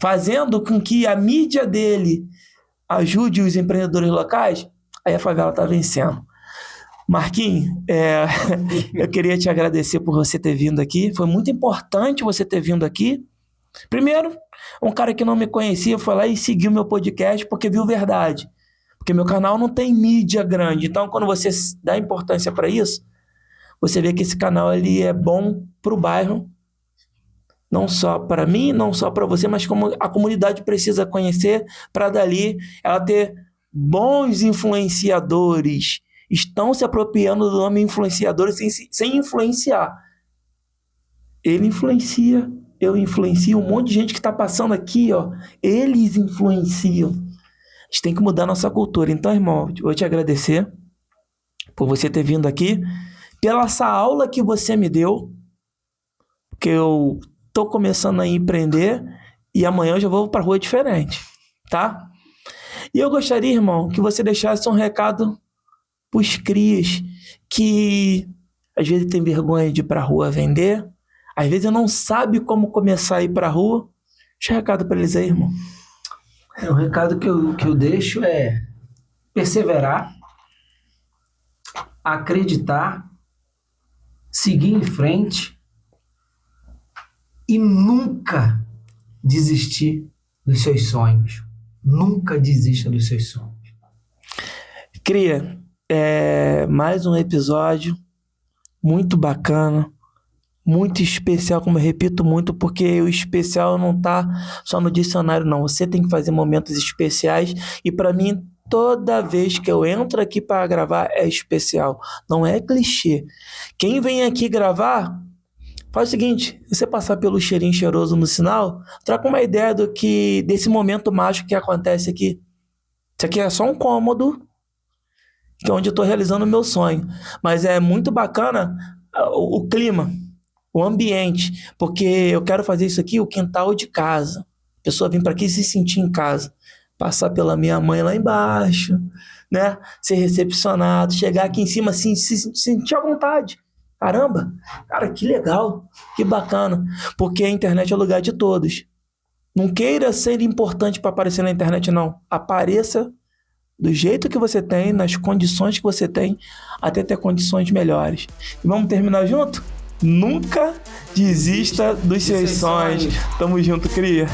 fazendo com que a mídia dele ajude os empreendedores locais, aí a favela está vencendo. Marquinhos, eu queria te agradecer por você ter vindo aqui. Foi muito importante você ter vindo aqui. Primeiro, um cara que não me conhecia foi lá e seguiu meu podcast porque viu verdade. Porque meu canal não tem mídia grande. Então, quando você dá importância para isso, você vê que esse canal ele é bom para o bairro, não só para mim, não só para você, mas como a comunidade precisa conhecer, para dali ela ter bons influenciadores. Estão se apropriando do nome influenciadores sem influenciar. Ele influencia, eu influencio, um monte de gente que está passando aqui, ó, eles influenciam. A gente tem que mudar a nossa cultura. Então, irmão, eu vou te agradecer por você ter vindo aqui, pela essa aula que você me deu, porque eu estou começando a empreender E amanhã eu já vou pra rua diferente, tá? E eu gostaria, irmão, que você deixasse um recado pros crias que às vezes tem vergonha de ir pra rua vender, às vezes não sabe como começar a ir pra rua. Deixa um recado pra eles aí, irmão. O recado que eu deixo é perseverar, acreditar, seguir em frente e nunca desistir dos seus sonhos. Nunca desista dos seus sonhos. Cria, mais um episódio muito bacana, muito especial, como eu repito muito, porque o especial não tá só no dicionário, não. Você tem que fazer momentos especiais e para mim, toda vez que eu entro aqui para gravar é especial. Não é clichê. Quem vem aqui gravar, faz o seguinte, você passar pelo cheirinho cheiroso no sinal, troca uma ideia desse momento mágico que acontece aqui. Isso aqui é só um cômodo, que é onde eu estou realizando o meu sonho. Mas é muito bacana o clima, o ambiente, porque eu quero fazer isso aqui, o quintal de casa. A pessoa vir para aqui e se sentir em casa. Passar pela minha mãe lá embaixo, né? Ser recepcionado, chegar aqui em cima assim, se sentir à vontade. Caramba, cara, que legal, que bacana. Porque a internet é o lugar de todos. Não queira ser importante para aparecer na internet, não. Apareça do jeito que você tem, nas condições que você tem, até ter condições melhores. E vamos terminar junto? Nunca desista dos seus sonhos. Tamo junto, cria.